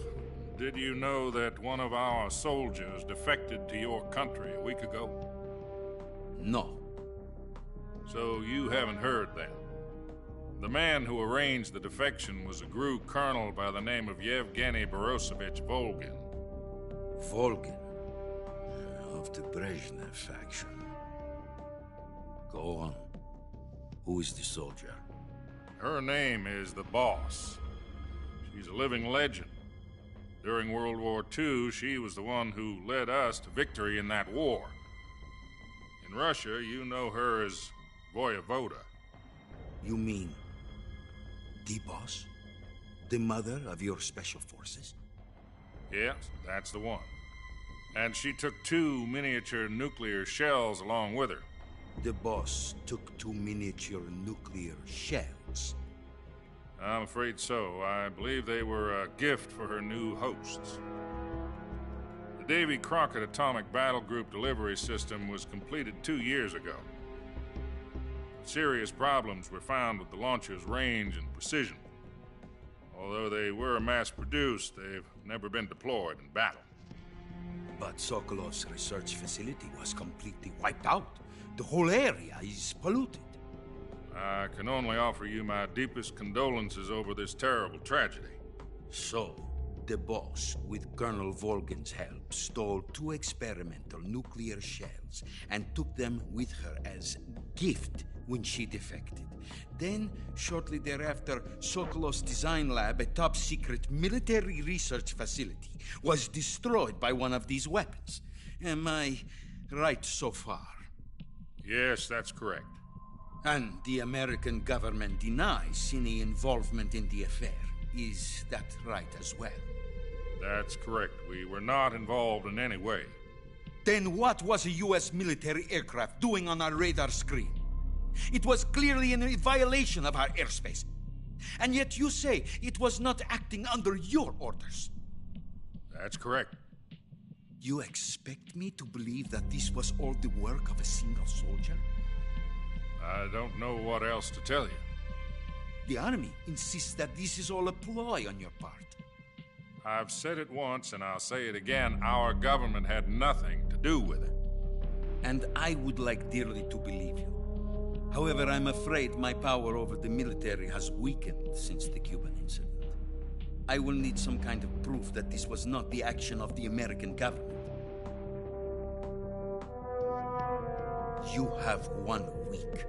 Did you know that one of our soldiers defected to your country a week ago? No. So you haven't heard then. The man who arranged the defection was a GRU colonel by the name of Yevgeny Borosovich Volgin. Volgin? Of the Brezhnev faction. Go on. Who is the soldier? Her name is the Boss. She's a living legend. During World War II, she was the one who led us to victory in that war. In Russia, you know her as Voyevoda. You mean the Boss? The mother of your special forces? Yes, that's the one. And she took 2 miniature nuclear shells along with her. The Boss took 2 miniature nuclear shells? I'm afraid so. I believe they were a gift for her new hosts. The Davy Crockett Atomic Battle Group delivery system was completed 2 years ago. Serious problems were found with the launcher's range and precision. Although they were mass-produced, they've never been deployed in battle. But Sokolov's research facility was completely wiped out. The whole area is polluted. I can only offer you my deepest condolences over this terrible tragedy. So, the Boss, with Colonel Volgin's help, stole 2 experimental nuclear shells and took them with her as gift when she defected. Then, shortly thereafter, Sokolov's design lab, a top-secret military research facility, was destroyed by one of these weapons. Am I right so far? Yes, that's correct. And the American government denies any involvement in the affair. Is that right as well? That's correct. We were not involved in any way. Then what was a U.S. military aircraft doing on our radar screen? It was clearly in violation of our airspace. And yet you say it was not acting under your orders. That's correct. You expect me to believe that this was all the work of a single soldier? I don't know what else to tell you. The Army insists that this is all a ploy on your part. I've said it once, and I'll say it again. Our government had nothing to do with it. And I would like dearly to believe you. However, I'm afraid my power over the military has weakened since the Cuban incident. I will need some kind of proof that this was not the action of the American government. You have 1 week.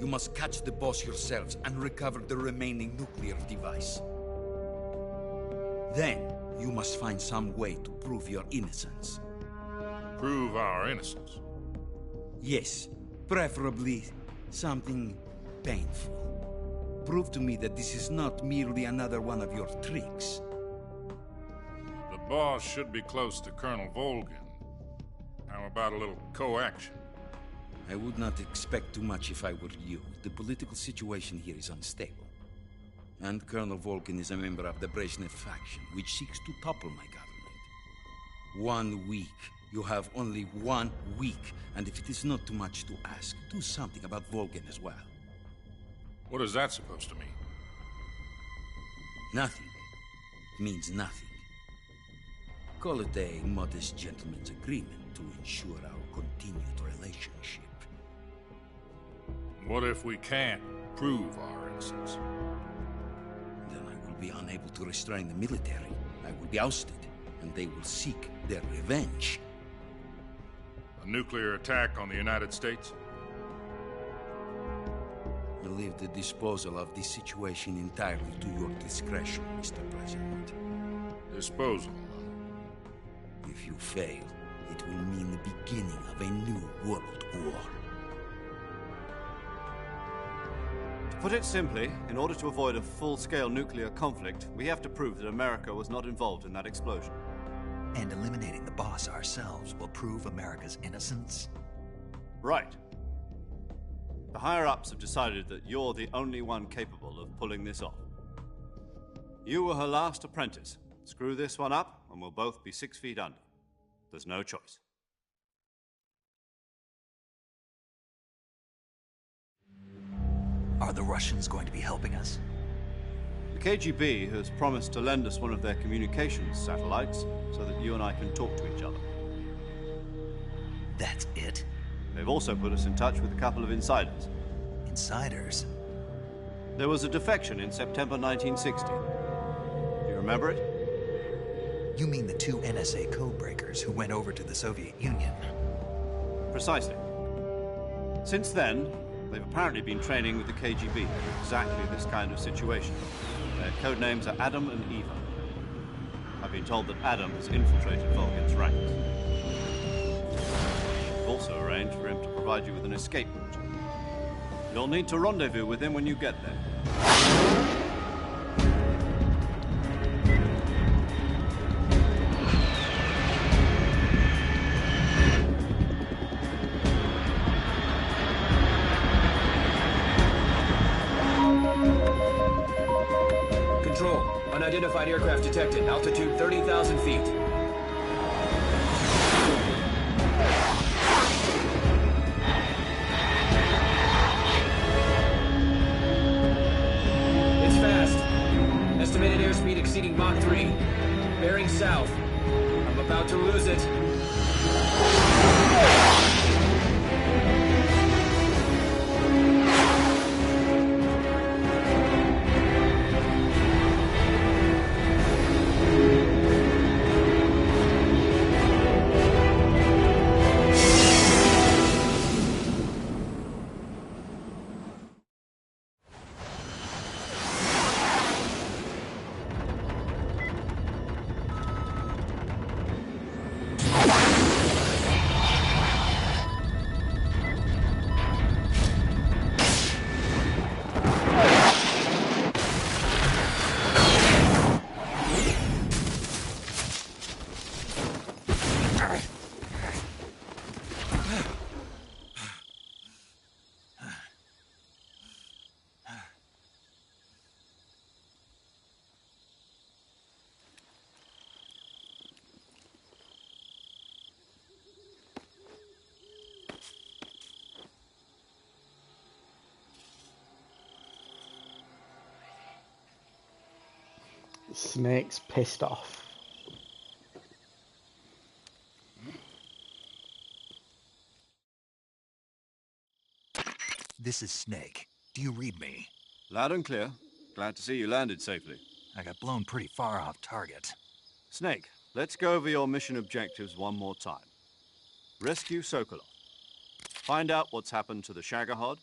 You must catch the Boss yourselves and recover the remaining nuclear device. Then, you must find some way to prove your innocence. Prove our innocence? Yes, preferably something painful. Prove to me that this is not merely another one of your tricks. The Boss should be close to Colonel Volgin. How about a little coaction? I would not expect too much if I were you. The political situation here is unstable. And Colonel Volgin is a member of the Brezhnev faction, which seeks to topple my government. 1 week You have only 1 week, and if it is not too much to ask, do something about Volgin as well. What is that supposed to mean? Nothing. It means nothing. Call it a modest gentleman's agreement to ensure our continued relationship. What if we can't prove our innocence? Then I will be unable to restrain the military. I will be ousted, and they will seek their revenge. A nuclear attack on the United States? I leave the disposal of this situation entirely to your discretion, Mr. President. Disposal? If you fail, it will mean the beginning of a new world war. To put it simply, in order to avoid a full-scale nuclear conflict, we have to prove that America was not involved in that explosion. And eliminating the boss ourselves will prove America's innocence? Right. The higher-ups have decided that you're the only one capable of pulling this off. You were her last apprentice. Screw this one up, and we'll both be 6 feet under. There's no choice. Are the Russians going to be helping us? The KGB has promised to lend us one of their communications satellites so that you and I can talk to each other. That's it? They've also put us in touch with a couple of insiders. Insiders? There was a defection in September 1960. Do you remember it? You mean the 2 NSA codebreakers who went over to the Soviet Union? Precisely. Since then, they've apparently been training with the KGB in exactly this kind of situation. Their code names are Adam and Eva. I've been told that Adam has infiltrated Volgin's ranks. We've also arranged for him to provide you with an escape route. You'll need to rendezvous with him when you get there. Control. Unidentified aircraft detected. Altitude 30,000 feet. It's fast. Estimated airspeed exceeding Mach 3. Bearing south. I'm about to lose it. Snake's pissed off. This is Snake. Do you read me? Loud and clear. Glad to see you landed safely. I got blown pretty far off target. Snake, let's go over your mission objectives one more time. Rescue Sokolov. Find out what's happened to the Shagohod,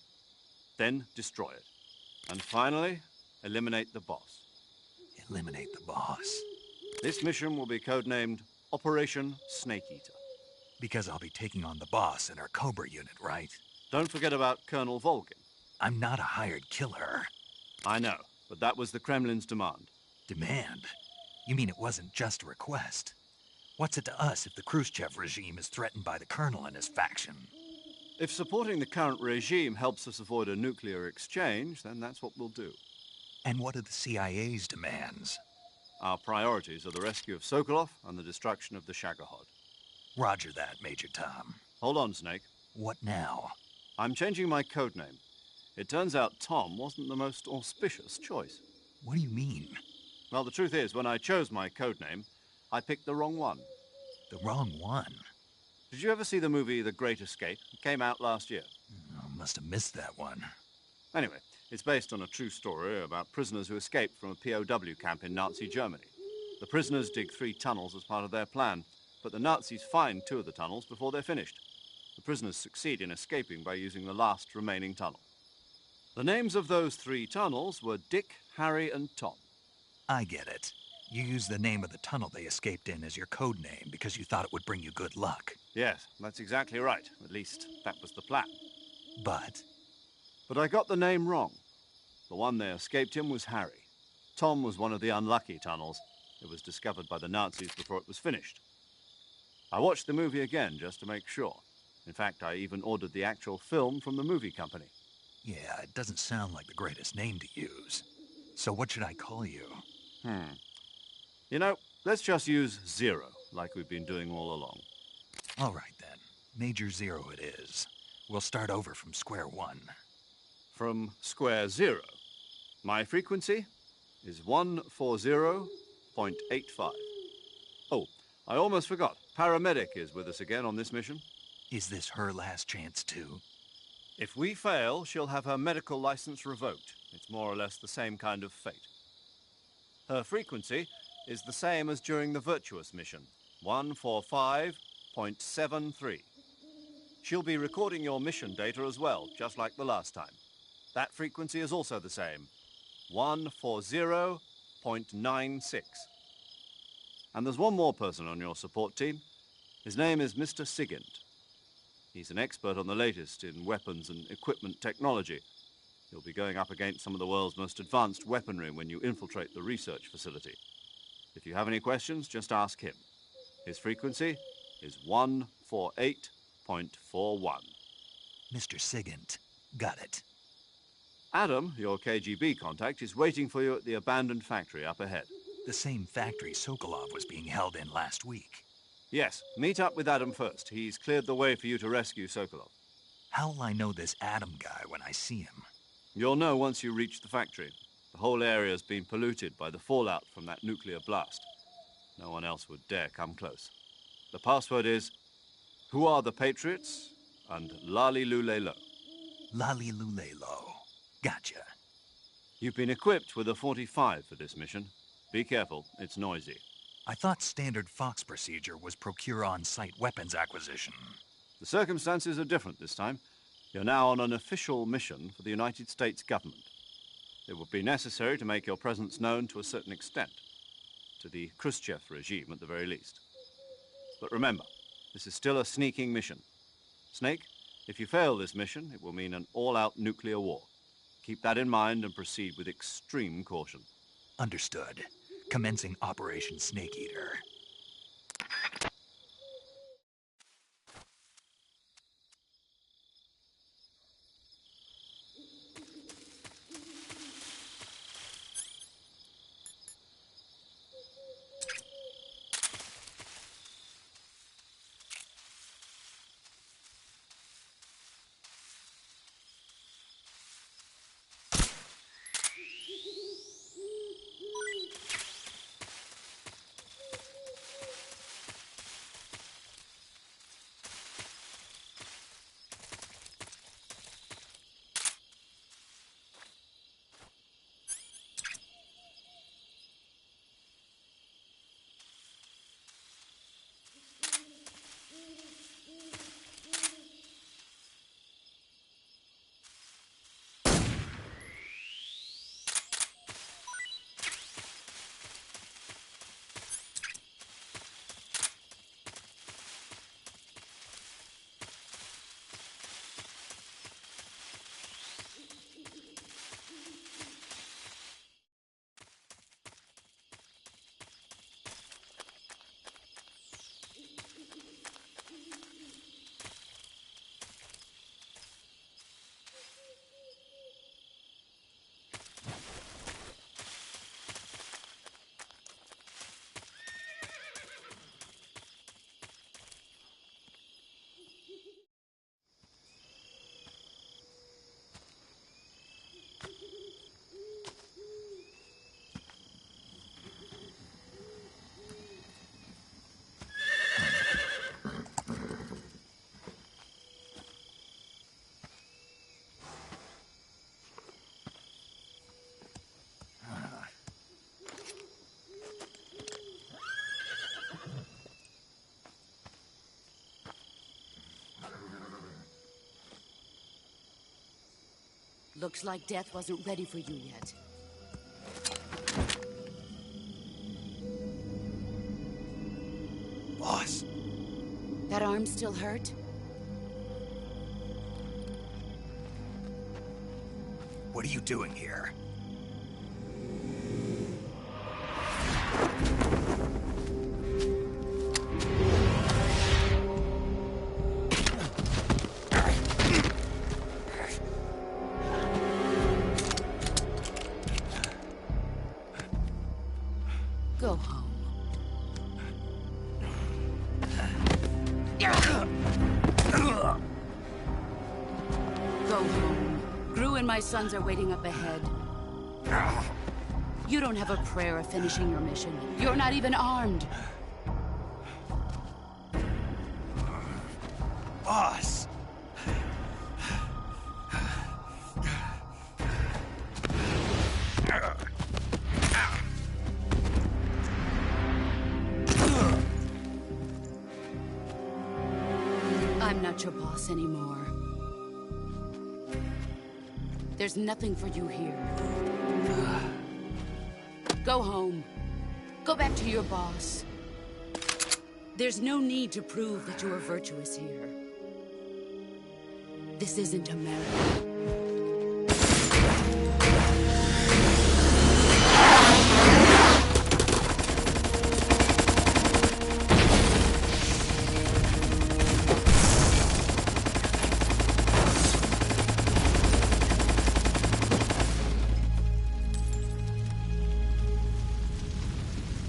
then destroy it. And finally, eliminate the boss. Eliminate the boss. This mission will be codenamed Operation Snake Eater. Because I'll be taking on the boss in our Cobra unit, right? Don't forget about Colonel Volgin. I'm not a hired killer. I know, but that was the Kremlin's demand. Demand? You mean it wasn't just a request? What's it to us if the Khrushchev regime is threatened by the Colonel and his faction? If supporting the current regime helps us avoid a nuclear exchange, then that's what we'll do. And what are the CIA's demands? Our priorities are the rescue of Sokolov and the destruction of the Shagohod. Roger that, Major Tom. Hold on, Snake. What now? I'm changing my code name. It turns out Tom wasn't the most auspicious choice. What do you mean? Well, the truth is, when I chose my code name, I picked the wrong one. The wrong one? Did you ever see the movie The Great Escape? It came out last year. Oh, must have missed that one. Anyway, it's based on a true story about prisoners who escaped from a POW camp in Nazi Germany. The prisoners dig 3 tunnels as part of their plan, but the Nazis find 2 of the tunnels before they're finished. The prisoners succeed in escaping by using the last remaining tunnel. The names of those 3 tunnels were Dick, Harry, and Tom. I get it. You used the name of the tunnel they escaped in as your code name because you thought it would bring you good luck. Yes, that's exactly right. At least, that was the plan. But I got the name wrong. The one they escaped in was Harry. Tom was one of the unlucky tunnels. It was discovered by the Nazis before it was finished. I watched the movie again just to make sure. In fact, I even ordered the actual film from the movie company. yeah, it doesn't sound like the greatest name to use. So what should I call you? You know, let's just use Zero, like we've been doing all along. All right, then. Major Zero it is. We'll start over from square one. From square 0. My frequency is 140.85. Oh, I almost forgot. Paramedic is with us again on this mission. Is this her last chance, too? If we fail, she'll have her medical license revoked. It's more or less the same kind of fate. Her frequency is the same as during the Virtuous mission, 145.73. She'll be recording your mission data as well, just like the last time. That frequency is also the same, 140.96. And there's one more person on your support team. His name is Mr. Sigint. He's an expert on the latest in weapons and equipment technology. You'll be going up against some of the world's most advanced weaponry when you infiltrate the research facility. If you have any questions, just ask him. His frequency is 148.41. Mr. Sigint. Got it. Adam, your KGB contact, is waiting for you at the abandoned factory up ahead. The same factory Sokolov was being held in last week. Yes, meet up with Adam first. He's cleared the way for you to rescue Sokolov. How'll I know this Adam guy when I see him? You'll know once you reach the factory. The whole area's been polluted by the fallout from that nuclear blast. No one else would dare come close. The password is, "Who are the Patriots?" and "Lali Lule Lo." Lali Lule Lo. Gotcha. You've been equipped with a 45 for this mission. Be careful, it's noisy. I thought standard Fox procedure was procure on-site weapons acquisition. The circumstances are different this time. You're now on an official mission for the United States government. It would be necessary to make your presence known to a certain extent, to the Khrushchev regime at the very least. But remember, this is still a sneaking mission. Snake, if you fail this mission, it will mean an all-out nuclear war. Keep that in mind and proceed with extreme caution. Understood. Commencing Operation Snake Eater. Looks like death wasn't ready for you yet. Boss. That arm still hurt? What are you doing here? Go home. Go home. Gru and my sons are waiting up ahead. You don't have a prayer of finishing your mission. You're not even armed. Boss! I'm not your boss anymore. There's nothing for you here. Go home. Go back to your boss. There's no need to prove that you are virtuous here. This isn't America.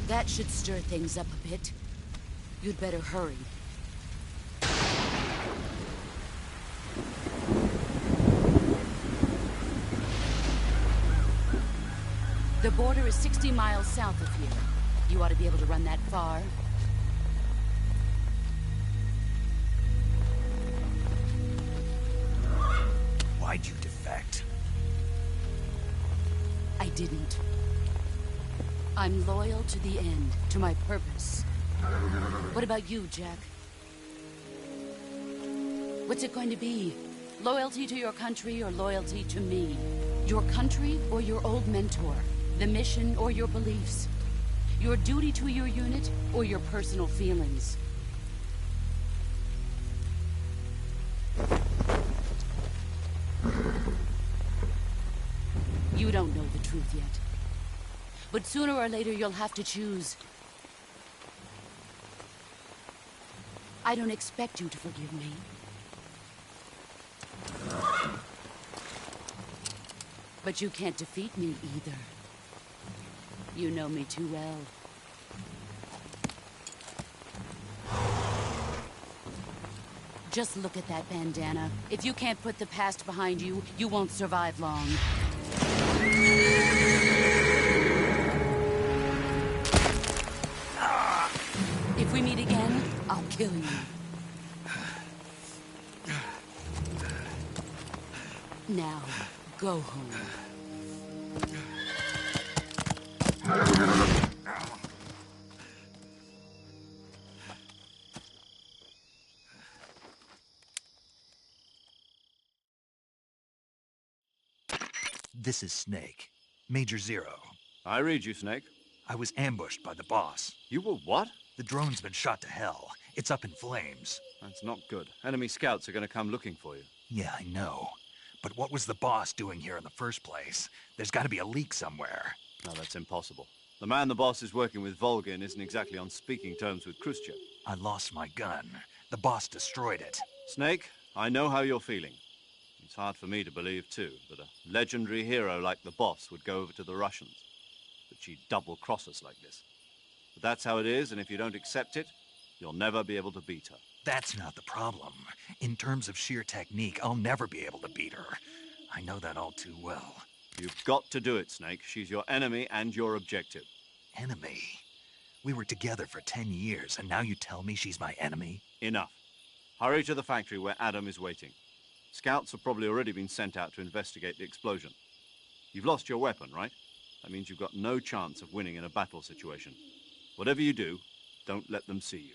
That should stir things up a bit. You'd better hurry. The border is 60 miles south of here. You ought to be able to run that far. Why'd you defect? I didn't. I'm loyal to the end, to my purpose. What about you, Jack? What's it going to be? Loyalty to your country or loyalty to me? Your country or your old mentor? The mission or your beliefs? Your duty to your unit or your personal feelings? You don't know the truth yet. But sooner or later, you'll have to choose. I don't expect you to forgive me. But you can't defeat me either. You know me too well. Just look at that bandana. If you can't put the past behind you, you won't survive long. If we meet again, I'll kill you. Now, go home. This is Snake. Major Zero. I read you, Snake. I was ambushed by the boss. You were what? The drone's been shot to hell. It's up in flames. That's not good. Enemy scouts are going to come looking for you. Yeah, I know. But what was the boss doing here in the first place? There's got to be a leak somewhere. No, that's impossible. The man the boss is working with, Volgin, isn't exactly on speaking terms with Khrushchev. I lost my gun. The boss destroyed it. Snake, I know how you're feeling. It's hard for me to believe, too, that a legendary hero like the boss would go over to the Russians. That she'd double-cross us like this. But that's how it is, and if you don't accept it, you'll never be able to beat her. That's not the problem. In terms of sheer technique, I'll never be able to beat her. I know that all too well. You've got to do it, Snake. She's your enemy and your objective. Enemy? We were together for 10 years, and now you tell me she's my enemy? Enough. Hurry to the factory where Adam is waiting. Scouts have probably already been sent out to investigate the explosion. You've lost your weapon, right? That means you've got no chance of winning in a battle situation. Whatever you do, don't let them see you.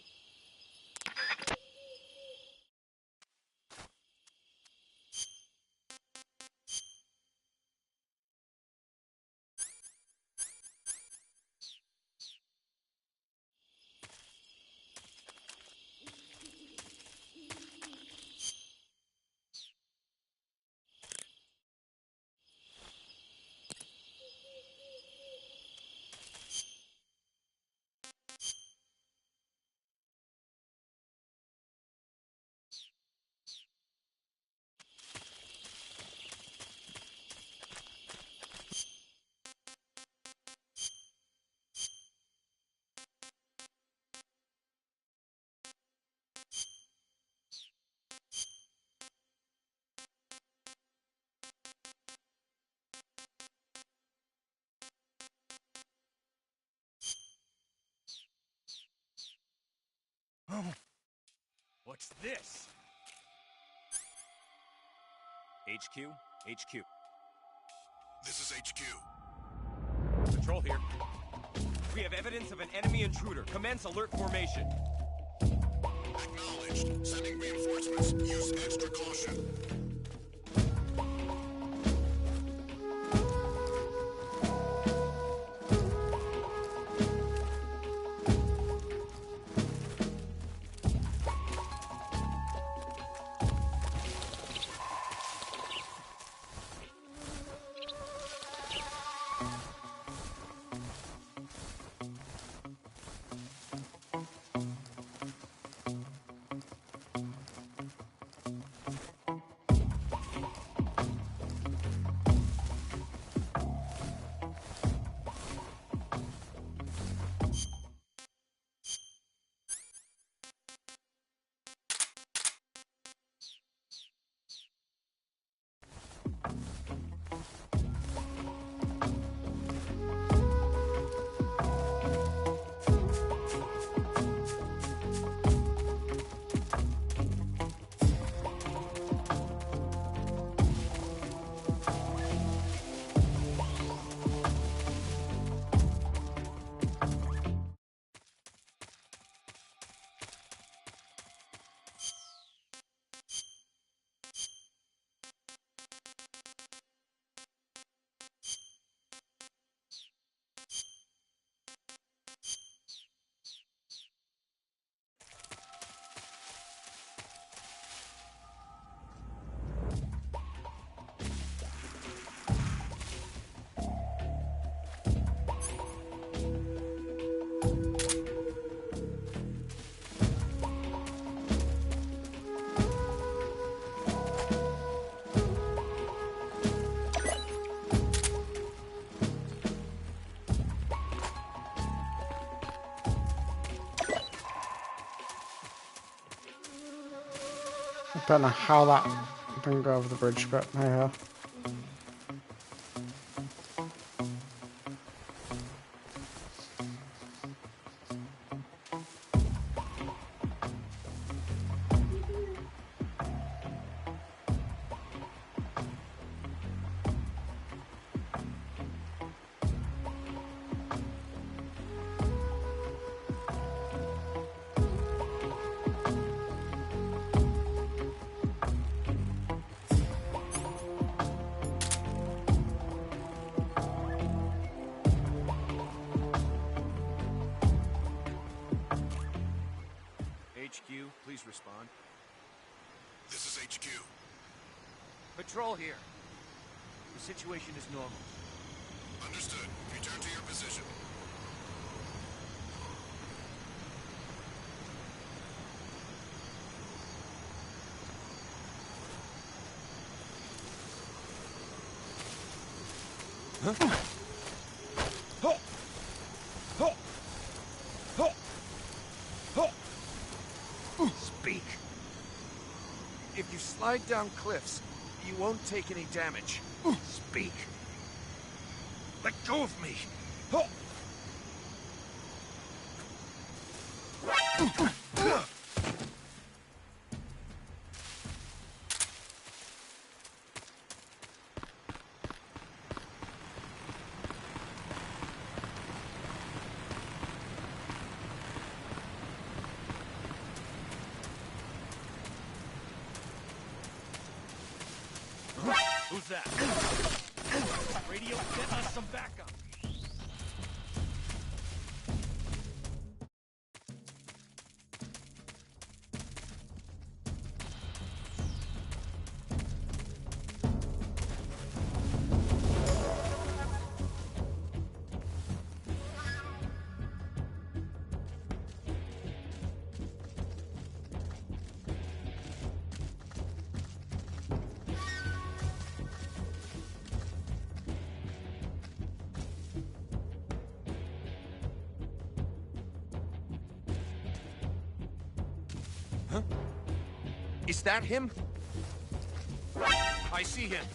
What's this? HQ? HQ. This is HQ. Patrol here. We have evidence of an enemy intruder. Commence alert formation. Acknowledged. Sending reinforcements. Use extra caution. I don't know how that didn't go over the bridge, but yeah. HQ, please respond. This is HQ. Patrol here. The situation is normal. Understood. Return to your position. Speak. If you slide down cliffs, you won't take any damage. Speak. Let go of me. Who's that? Radio, get us some backup. Is that him? I see him.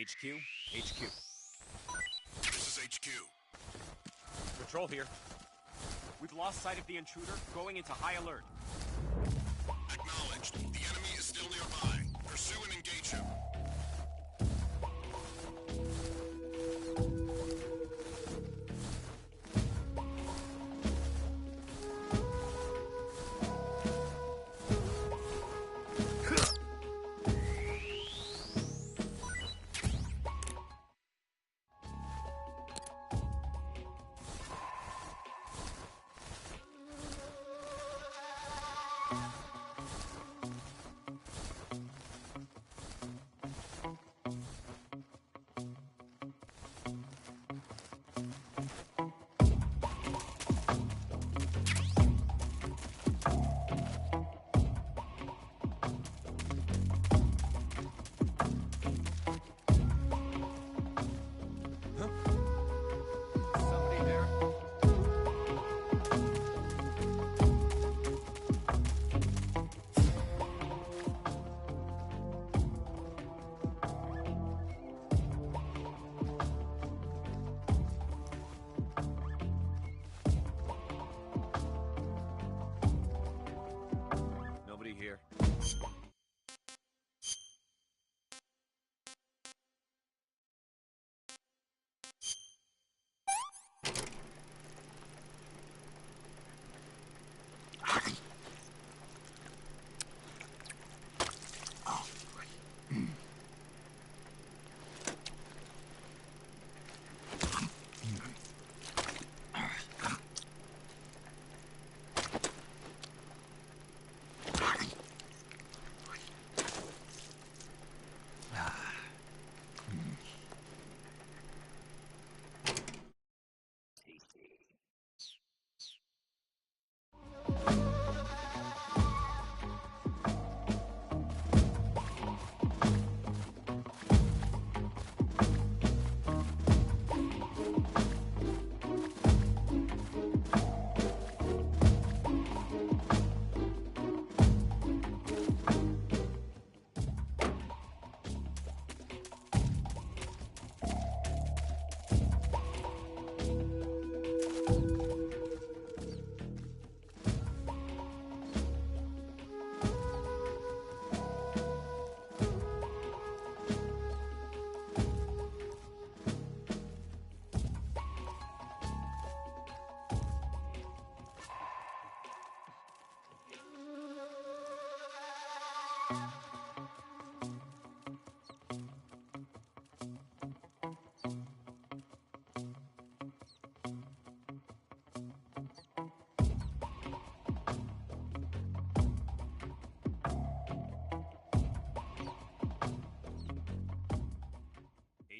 HQ? HQ. This is HQ. Patrol here. We've lost sight of the intruder, going into high alert. Acknowledged. The enemy is still nearby. Pursue and engage him. Nobody here.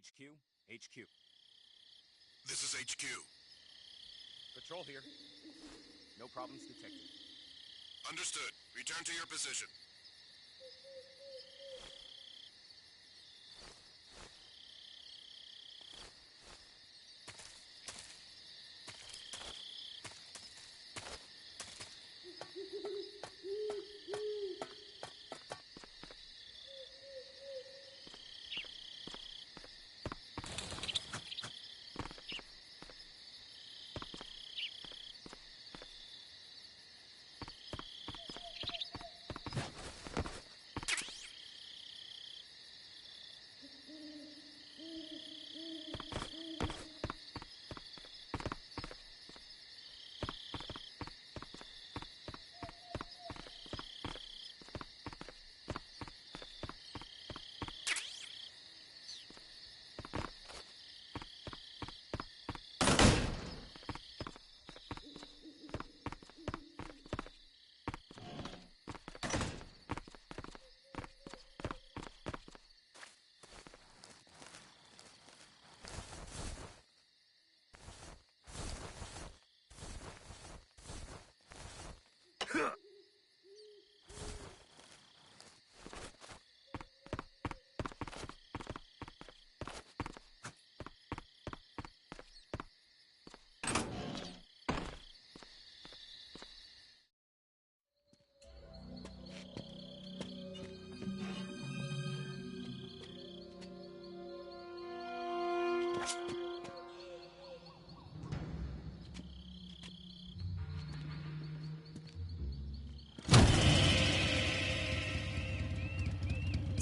HQ? HQ. This is HQ. Patrol here. No problems detected. Understood. Return to your position.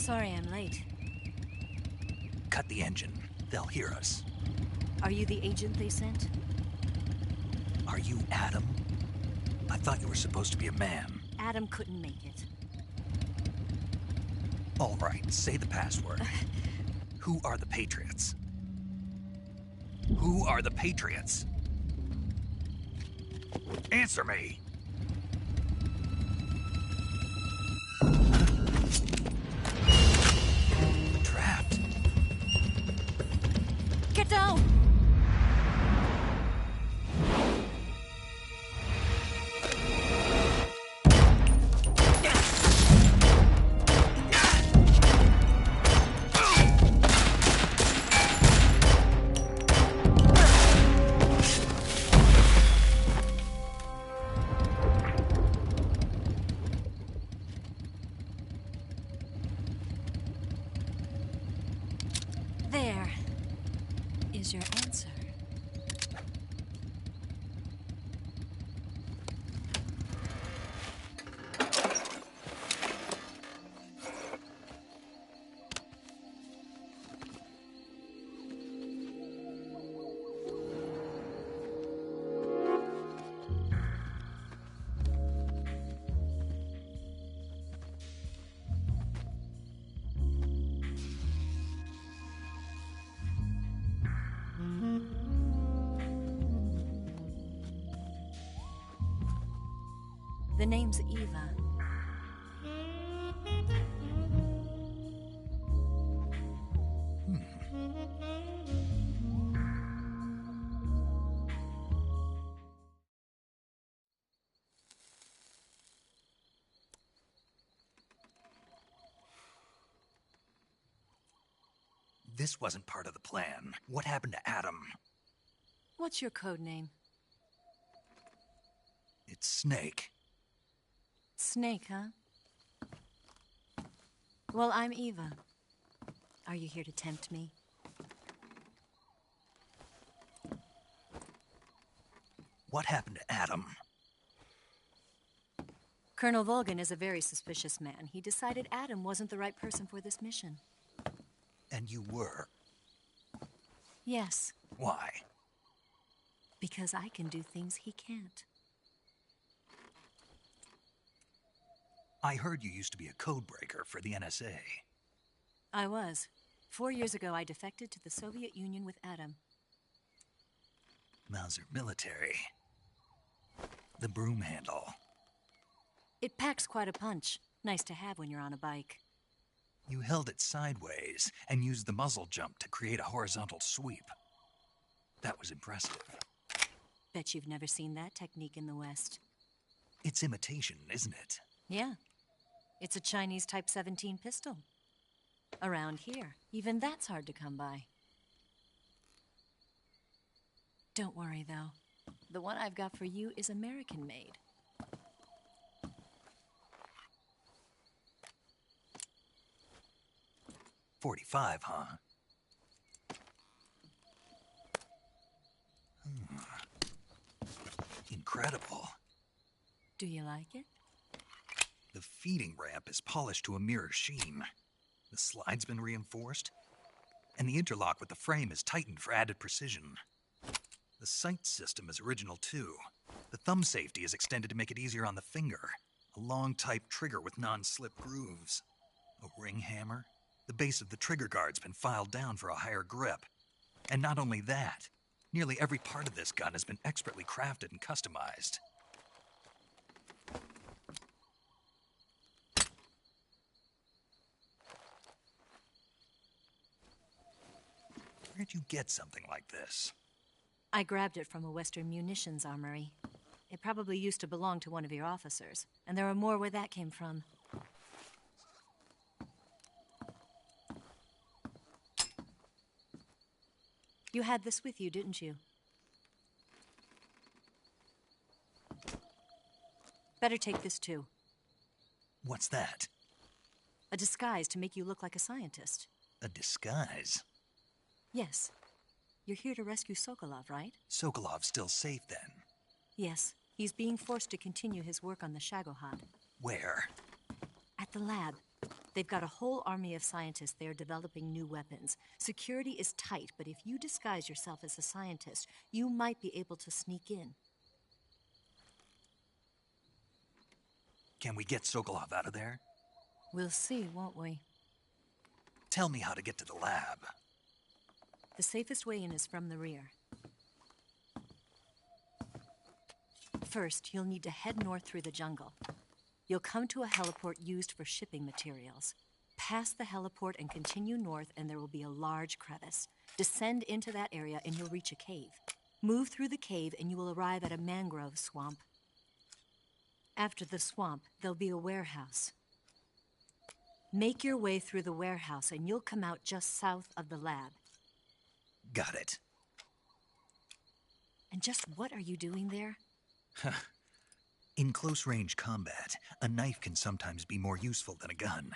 Sorry I'm late. Cut the engine. They'll hear us. Are you the agent they sent? Are you Adam? I thought you were supposed to be a man. Adam couldn't make it. All right, say the password. Who are the Patriots? Who are the Patriots? Answer me! Trapped. Get down! There is your answer. The name's Eva. This wasn't part of the plan. What happened to Adam? What's your code name? It's Snake. Snake, huh? Well, I'm Eva. Are you here to tempt me? What happened to Adam? Colonel Volgan is a very suspicious man. He decided Adam wasn't the right person for this mission. And you were? Yes. Why? Because I can do things he can't. I heard you used to be a codebreaker for the NSA. I was. 4 years ago, I defected to the Soviet Union with Adam. Mauser military. The broom handle. It packs quite a punch. Nice to have when you're on a bike. You held it sideways and used the muzzle jump to create a horizontal sweep. That was impressive. Bet you've never seen that technique in the West. It's imitation, isn't it? Yeah. It's a Chinese Type 17 pistol. Around here, even that's hard to come by. Don't worry, though. The one I've got for you is American-made. .45, huh? Incredible. Do you like it? The feeding ramp is polished to a mirror sheen. The slide's been reinforced, and the interlock with the frame is tightened for added precision. The sight system is original too. The thumb safety is extended to make it easier on the finger. A long type trigger with non-slip grooves. A ring hammer. The base of the trigger guard's been filed down for a higher grip. And not only that, nearly every part of this gun has been expertly crafted and customized. Where'd you get something like this? I grabbed it from a Western munitions armory. It probably used to belong to one of your officers, and there are more where that came from. You had this with you, didn't you? Better take this too. What's that? A disguise to make you look like a scientist. A disguise? Yes. You're here to rescue Sokolov, right? Sokolov's still safe then? Yes. He's being forced to continue his work on the Shagohod. Where? At the lab. They've got a whole army of scientists there developing new weapons. Security is tight, but if you disguise yourself as a scientist, you might be able to sneak in. Can we get Sokolov out of there? We'll see, won't we? Tell me how to get to the lab. The safest way in is from the rear. First, you'll need to head north through the jungle. You'll come to a heliport used for shipping materials. Pass the heliport and continue north, and there will be a large crevice. Descend into that area, and you'll reach a cave. Move through the cave, and you will arrive at a mangrove swamp. After the swamp, there'll be a warehouse. Make your way through the warehouse, and you'll come out just south of the lab. Got it. And just what are you doing there? In close-range combat, a knife can sometimes be more useful than a gun.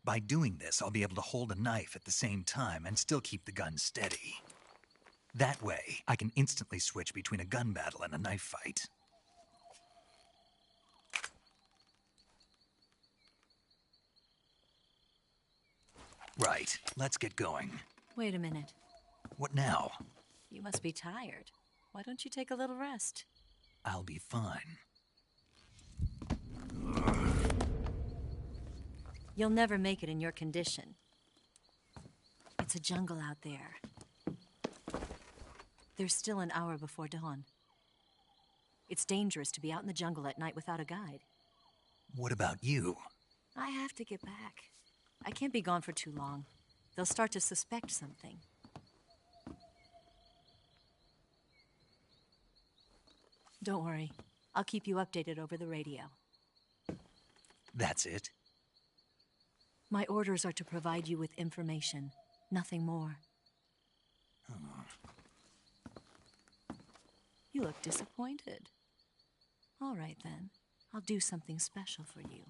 By doing this, I'll be able to hold a knife at the same time and still keep the gun steady. That way, I can instantly switch between a gun battle and a knife fight. Right, let's get going. Wait a minute. What now? You must be tired. Why don't you take a little rest? I'll be fine. You'll never make it in your condition. It's a jungle out there. There's still an hour before dawn. It's dangerous to be out in the jungle at night without a guide. What about you? I have to get back. I can't be gone for too long. They'll start to suspect something. Don't worry. I'll keep you updated over the radio. That's it? My orders are to provide you with information, nothing more. You look disappointed. All right, then. I'll do something special for you.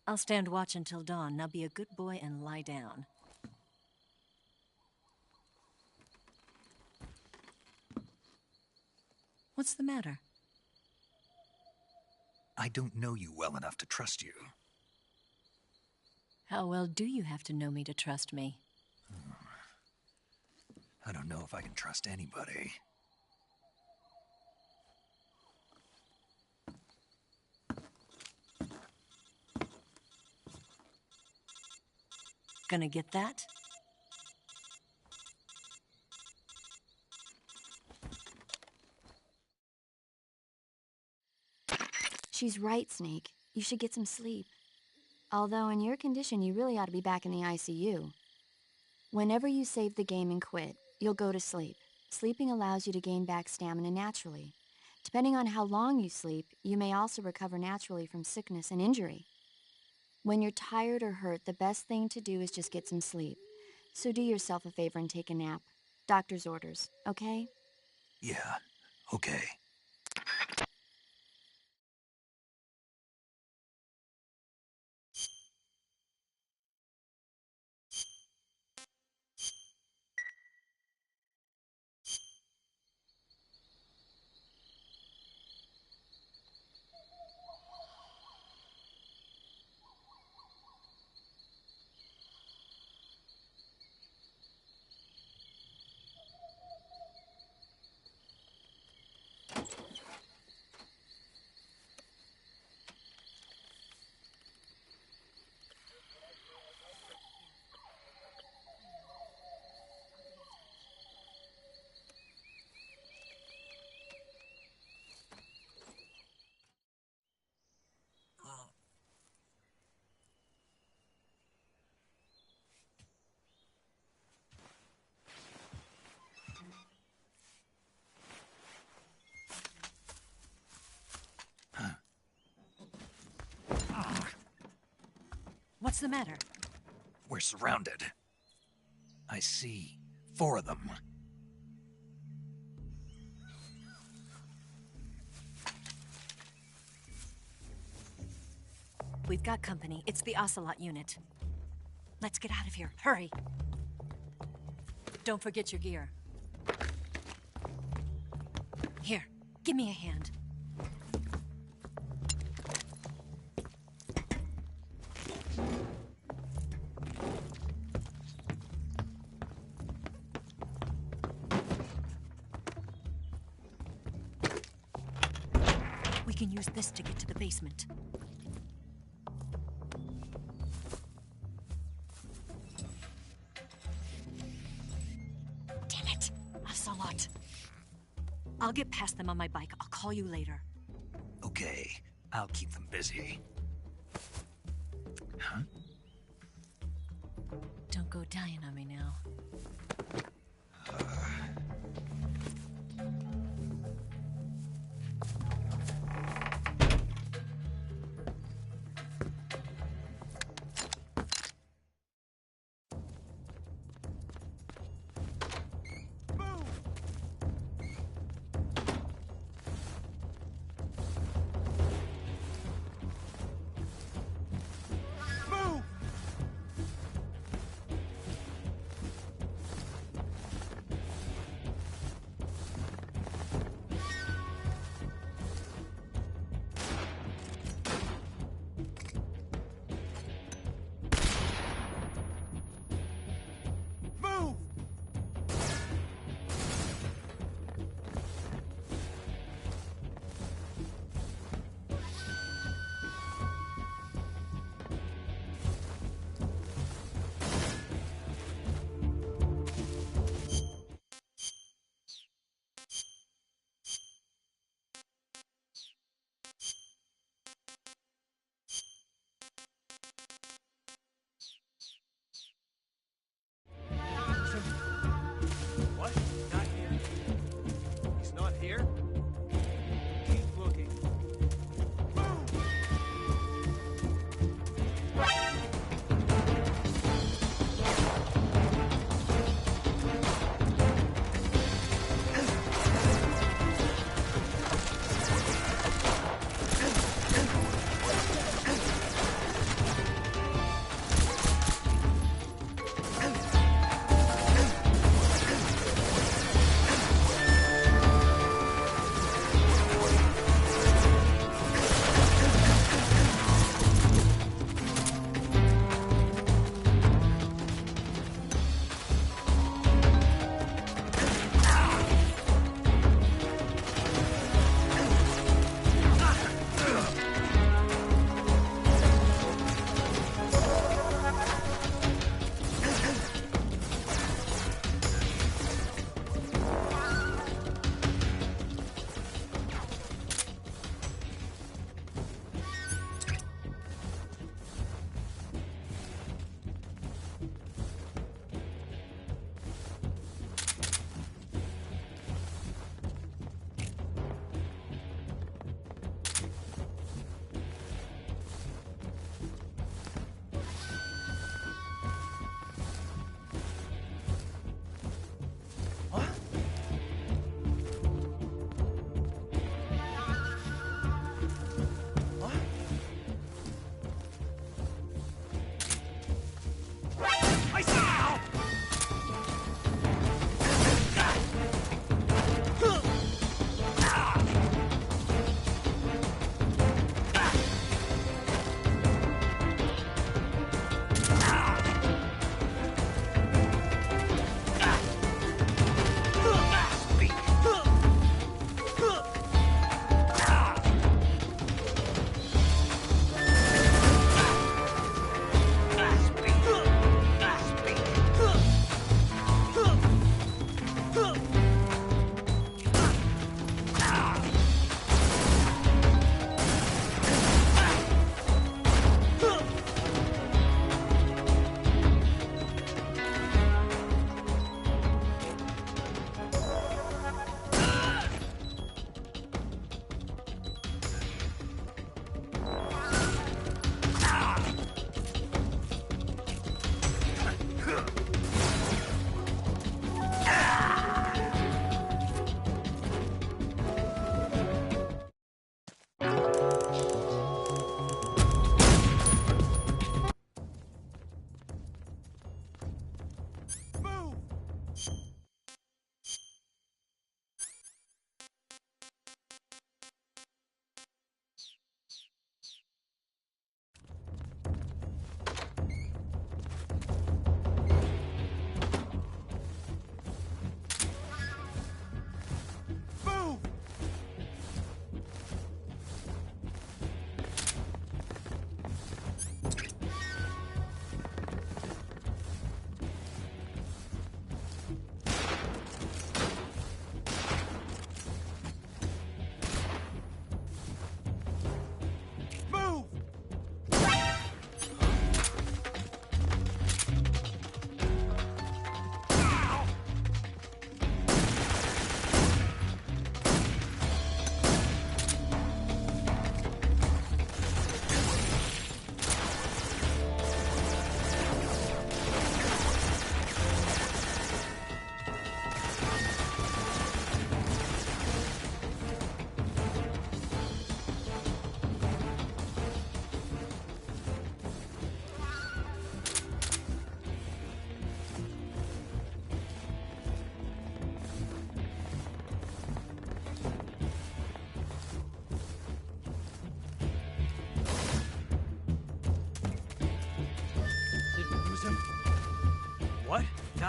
I'll stand watch until dawn. Now be a good boy and lie down. What's the matter? I don't know you well enough to trust you. How well do you have to know me to trust me? I don't know if I can trust anybody. Gonna get that? She's right, Snake. You should get some sleep. Although in your condition, you really ought to be back in the ICU. Whenever you save the game and quit, you'll go to sleep. Sleeping allows you to gain back stamina naturally. Depending on how long you sleep, you may also recover naturally from sickness and injury. When you're tired or hurt, the best thing to do is just get some sleep. So do yourself a favor and take a nap. Doctor's orders, okay? Yeah, okay. What's the matter? We're surrounded. I see 4 of them. We've got company. It's the Ocelot unit. Let's get out of here. Hurry! Don't forget your gear. Here, give me a hand. We can use this to get to the basement. Damn it! Ocelot. I'll get past them on my bike. I'll call you later. Okay, I'll keep them busy. Huh? Don't go dying on me now.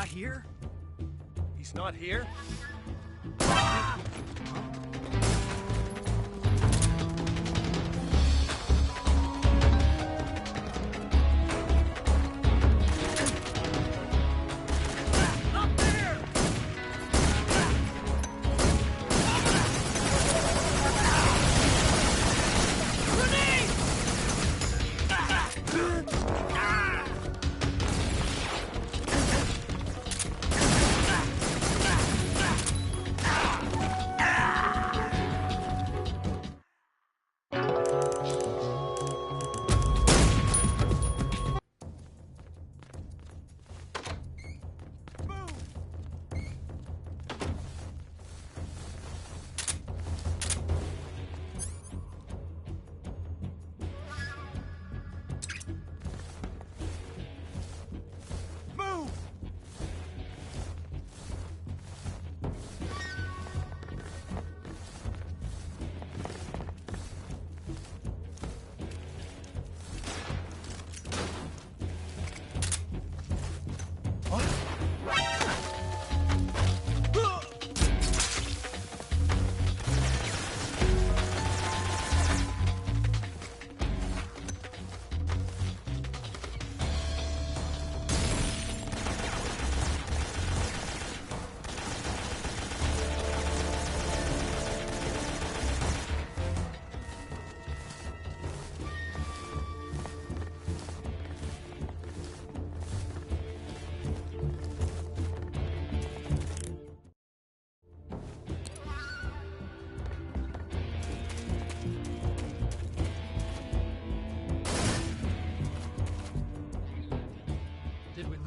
not here? He's not here?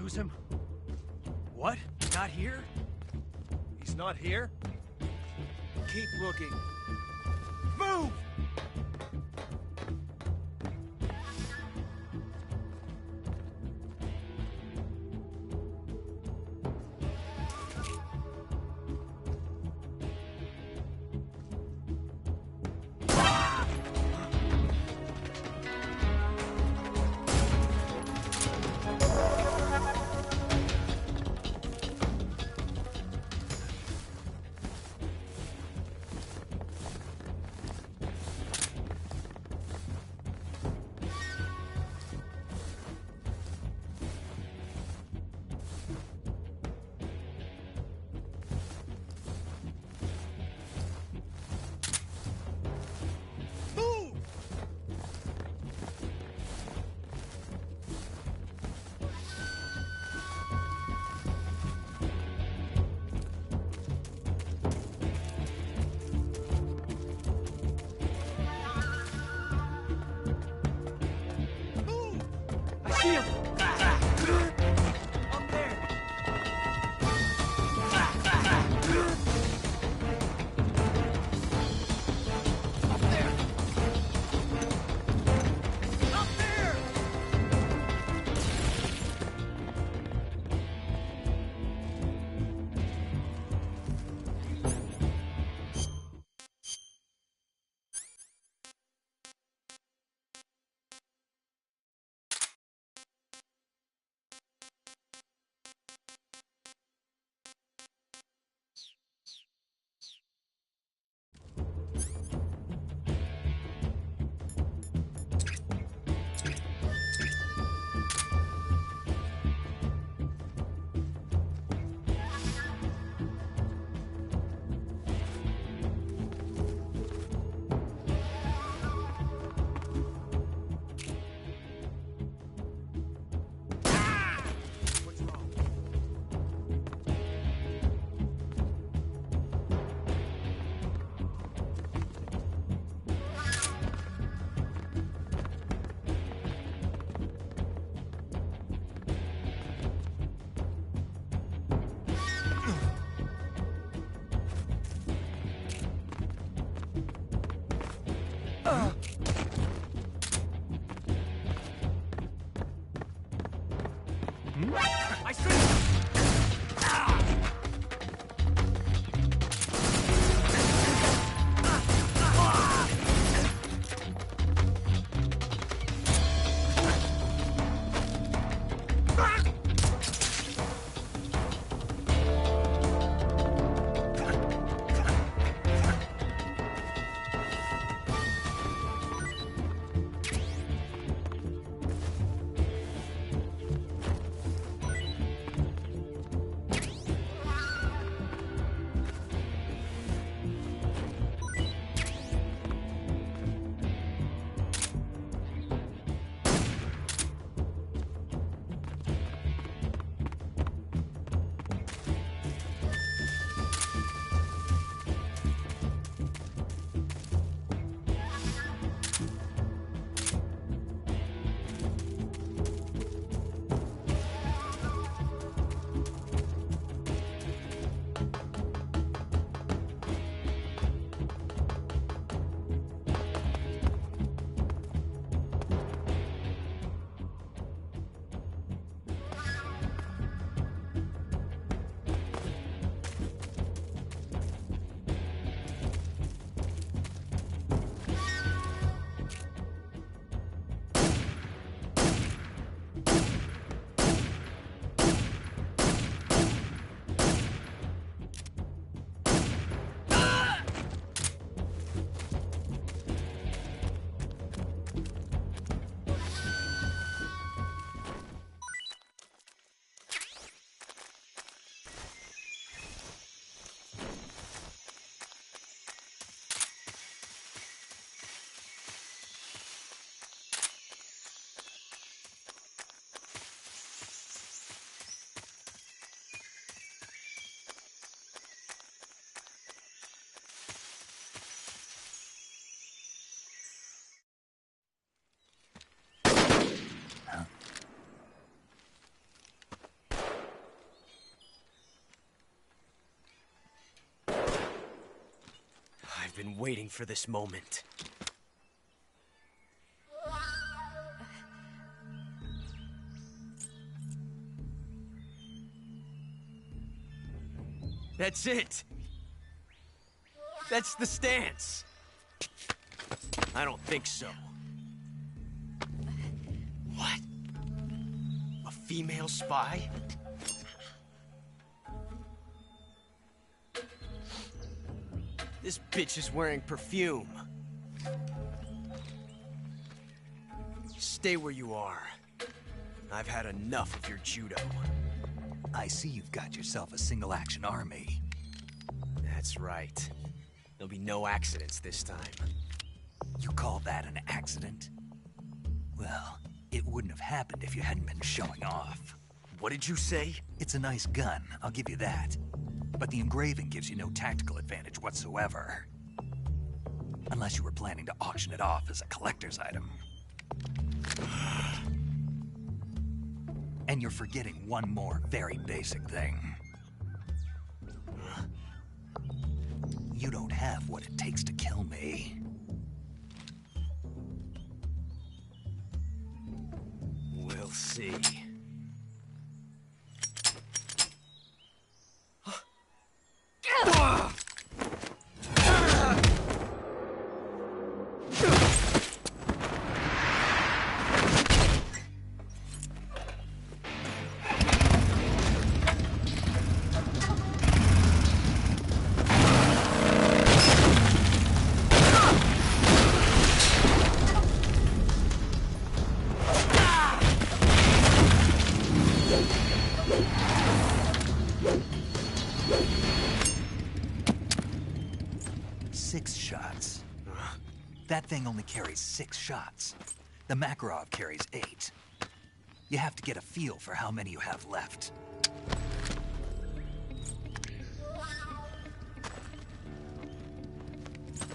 Lose him? What? Not here? He's not here? Keep looking. Move! I see! I've been waiting for this moment. That's it! That's the stance! I don't think so. What? A female spy? This bitch is wearing perfume. Stay where you are. I've had enough of your judo. I see you've got yourself a single-action army. That's right. There'll be no accidents this time. You call that an accident? Well, it wouldn't have happened if you hadn't been showing off. What did you say? It's a nice gun, I'll give you that. But the engraving gives you no tactical advantage whatsoever. Unless you were planning to auction it off as a collector's item. And you're forgetting one more very basic thing. You don't have what it takes to kill me. We'll see. That thing only carries 6 shots. The Makarov carries 8. You have to get a feel for how many you have left.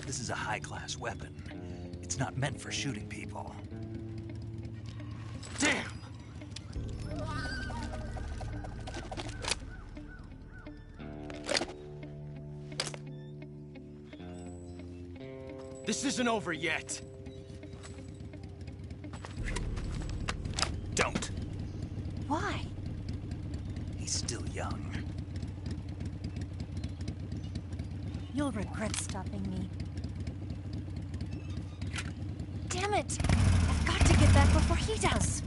This is a high-class weapon. It's not meant for shooting people. Damn! This isn't over yet. Don't. Why? He's still young. You'll regret stopping me. Damn it! I've got to get back before he does.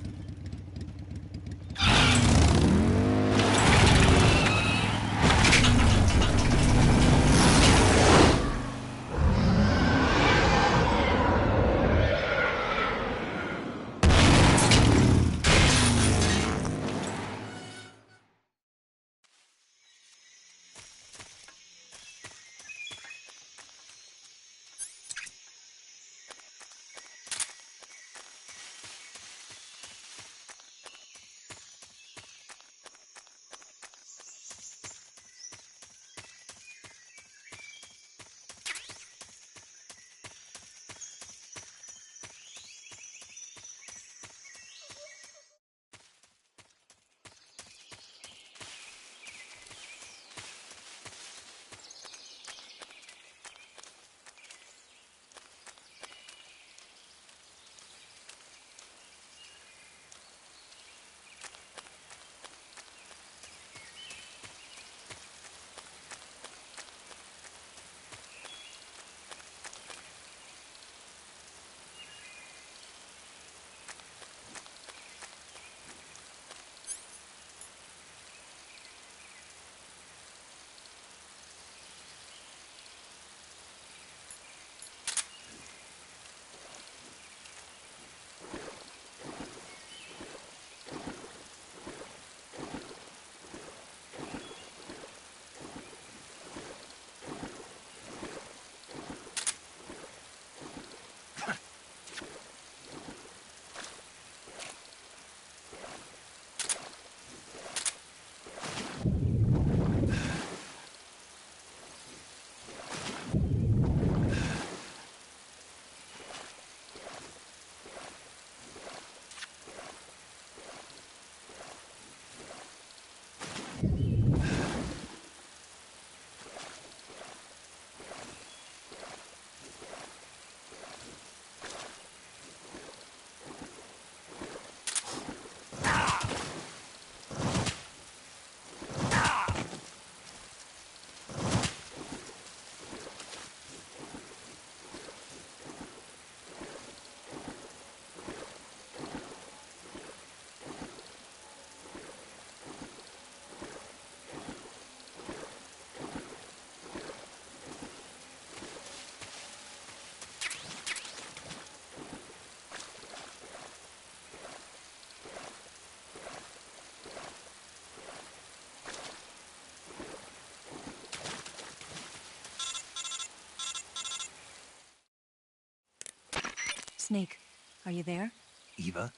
Snake, are you there? Eva,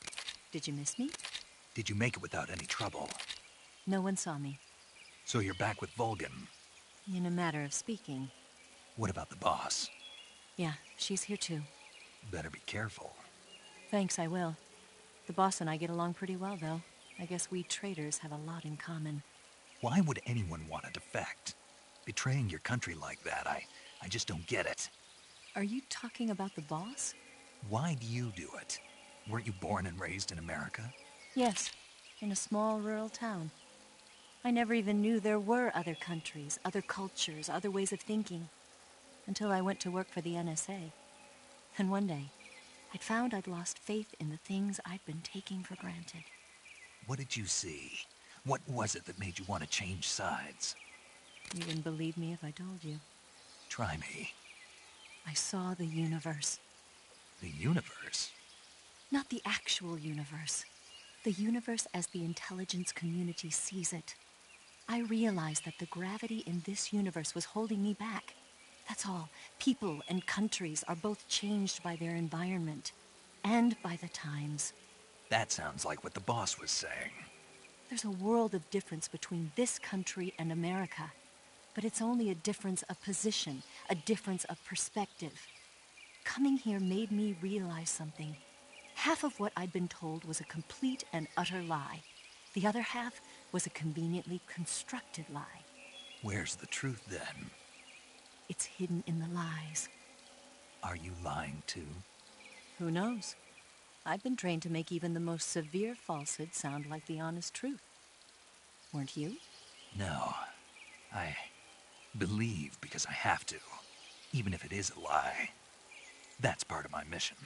Did you miss me? did you make it without any trouble? No one saw me. So you're back with Vulcan. In a matter of speaking. What about the boss? Yeah, she's here too. Better be careful. Thanks, I will. The boss and I get along pretty well, though. I guess we traitors have a lot in common. Why would anyone want to defect? Betraying your country like that, I just don't get it. Are you talking about the boss? Why do you do it? Weren't you born and raised in America? Yes, in a small rural town. I never even knew there were other countries, other cultures, other ways of thinking, until I went to work for the NSA. And one day, I'd found I'd lost faith in the things I'd been taking for granted. What did you see? What was it that made you want to change sides? You wouldn't believe me if I told you. Try me. I saw the universe. The universe? Not the actual universe. The universe as the intelligence community sees it. I realized that the gravity in this universe was holding me back. That's all. People and countries are both changed by their environment and by the times. That sounds like what the boss was saying. There's a world of difference between this country and America, but it's only a difference of position, a difference of perspective. Coming here made me realize something. Half of what I'd been told was a complete and utter lie. The other half was a conveniently constructed lie. Where's the truth, then? It's hidden in the lies. Are you lying, too? Who knows? I've been trained to make even the most severe falsehood sound like the honest truth. Weren't you? No. I believe because I have to, even if it is a lie. That's part of my mission.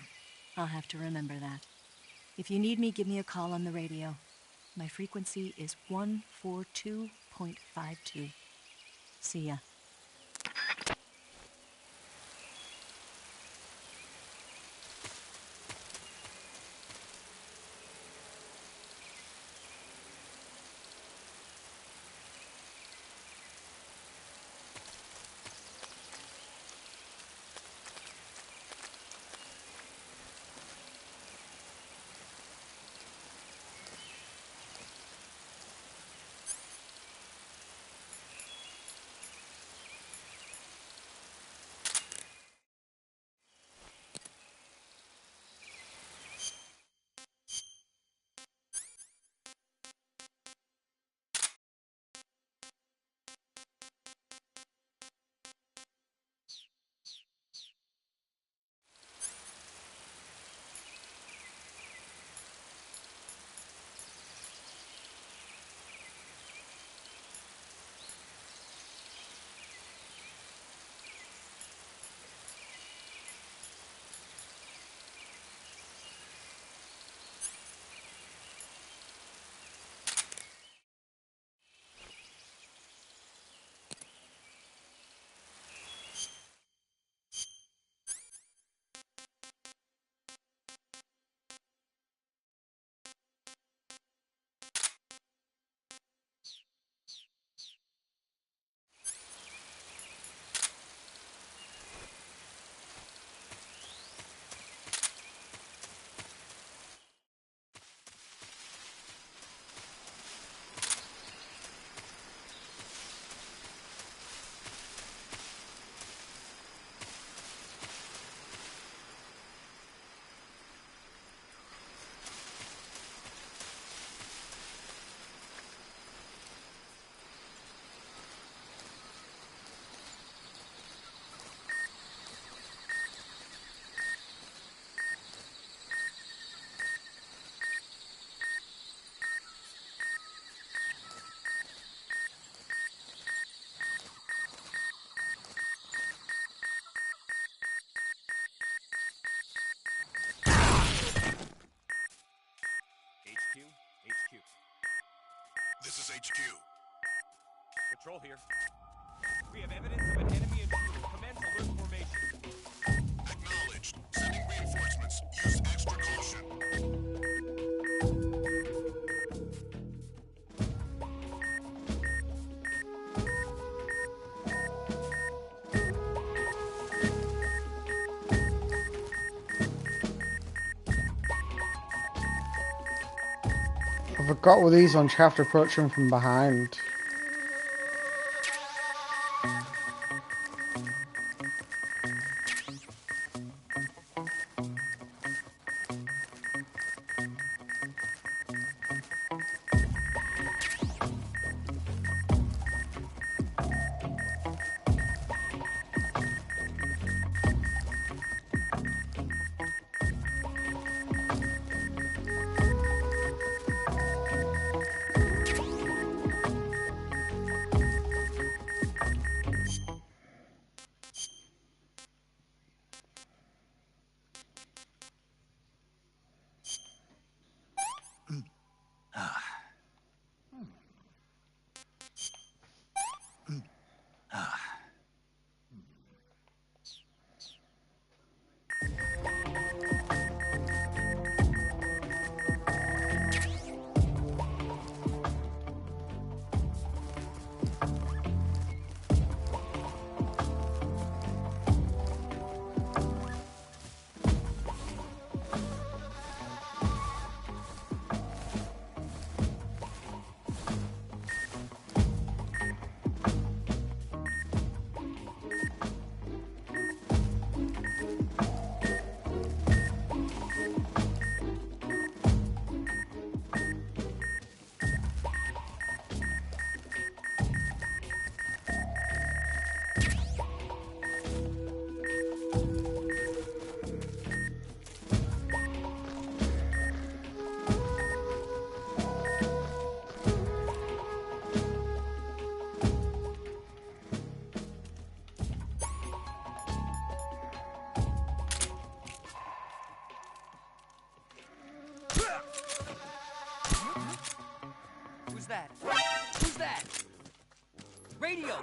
I'll have to remember that. If you need me, give me a call on the radio. My frequency is 142.52. See ya. HQ. This is HQ. Patrol here. We have evidence of an enemy intruder. Commence alert formation. Acknowledged. Sending reinforcements. Use extra caution. forgot with these ones you have to approach them from behind. Who's that? Who's that? Radio!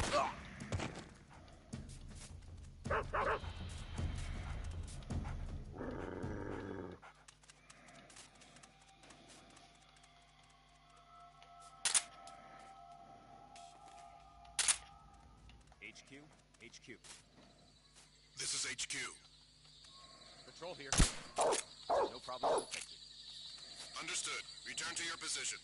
HQ? HQ. This is HQ. Patrol here. No problem detected. Understood. Return to your position.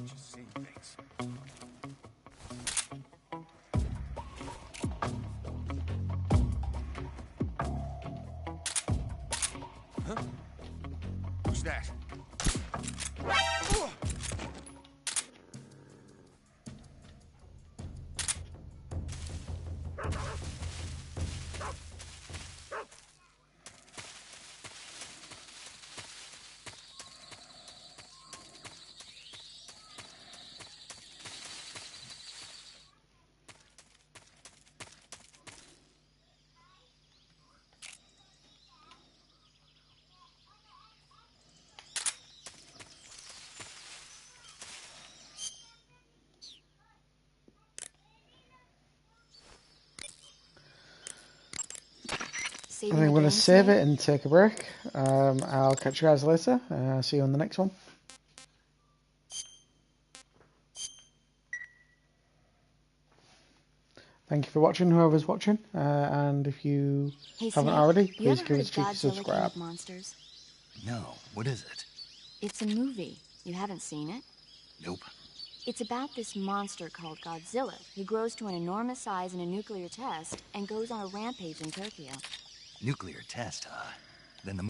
Just seeing things. Huh? Who's that? I think I'm going to save it and take a break. I'll catch you guys later. See you on the next one. Thank you for watching, whoever's watching. And if you haven't already, please give us a cheeky subscribe. Monsters? No, what is it? It's a movie. You haven't seen it? Nope. It's about this monster called Godzilla, who grows to an enormous size in a nuclear test and goes on a rampage in Tokyo. Nuclear test, huh? Then the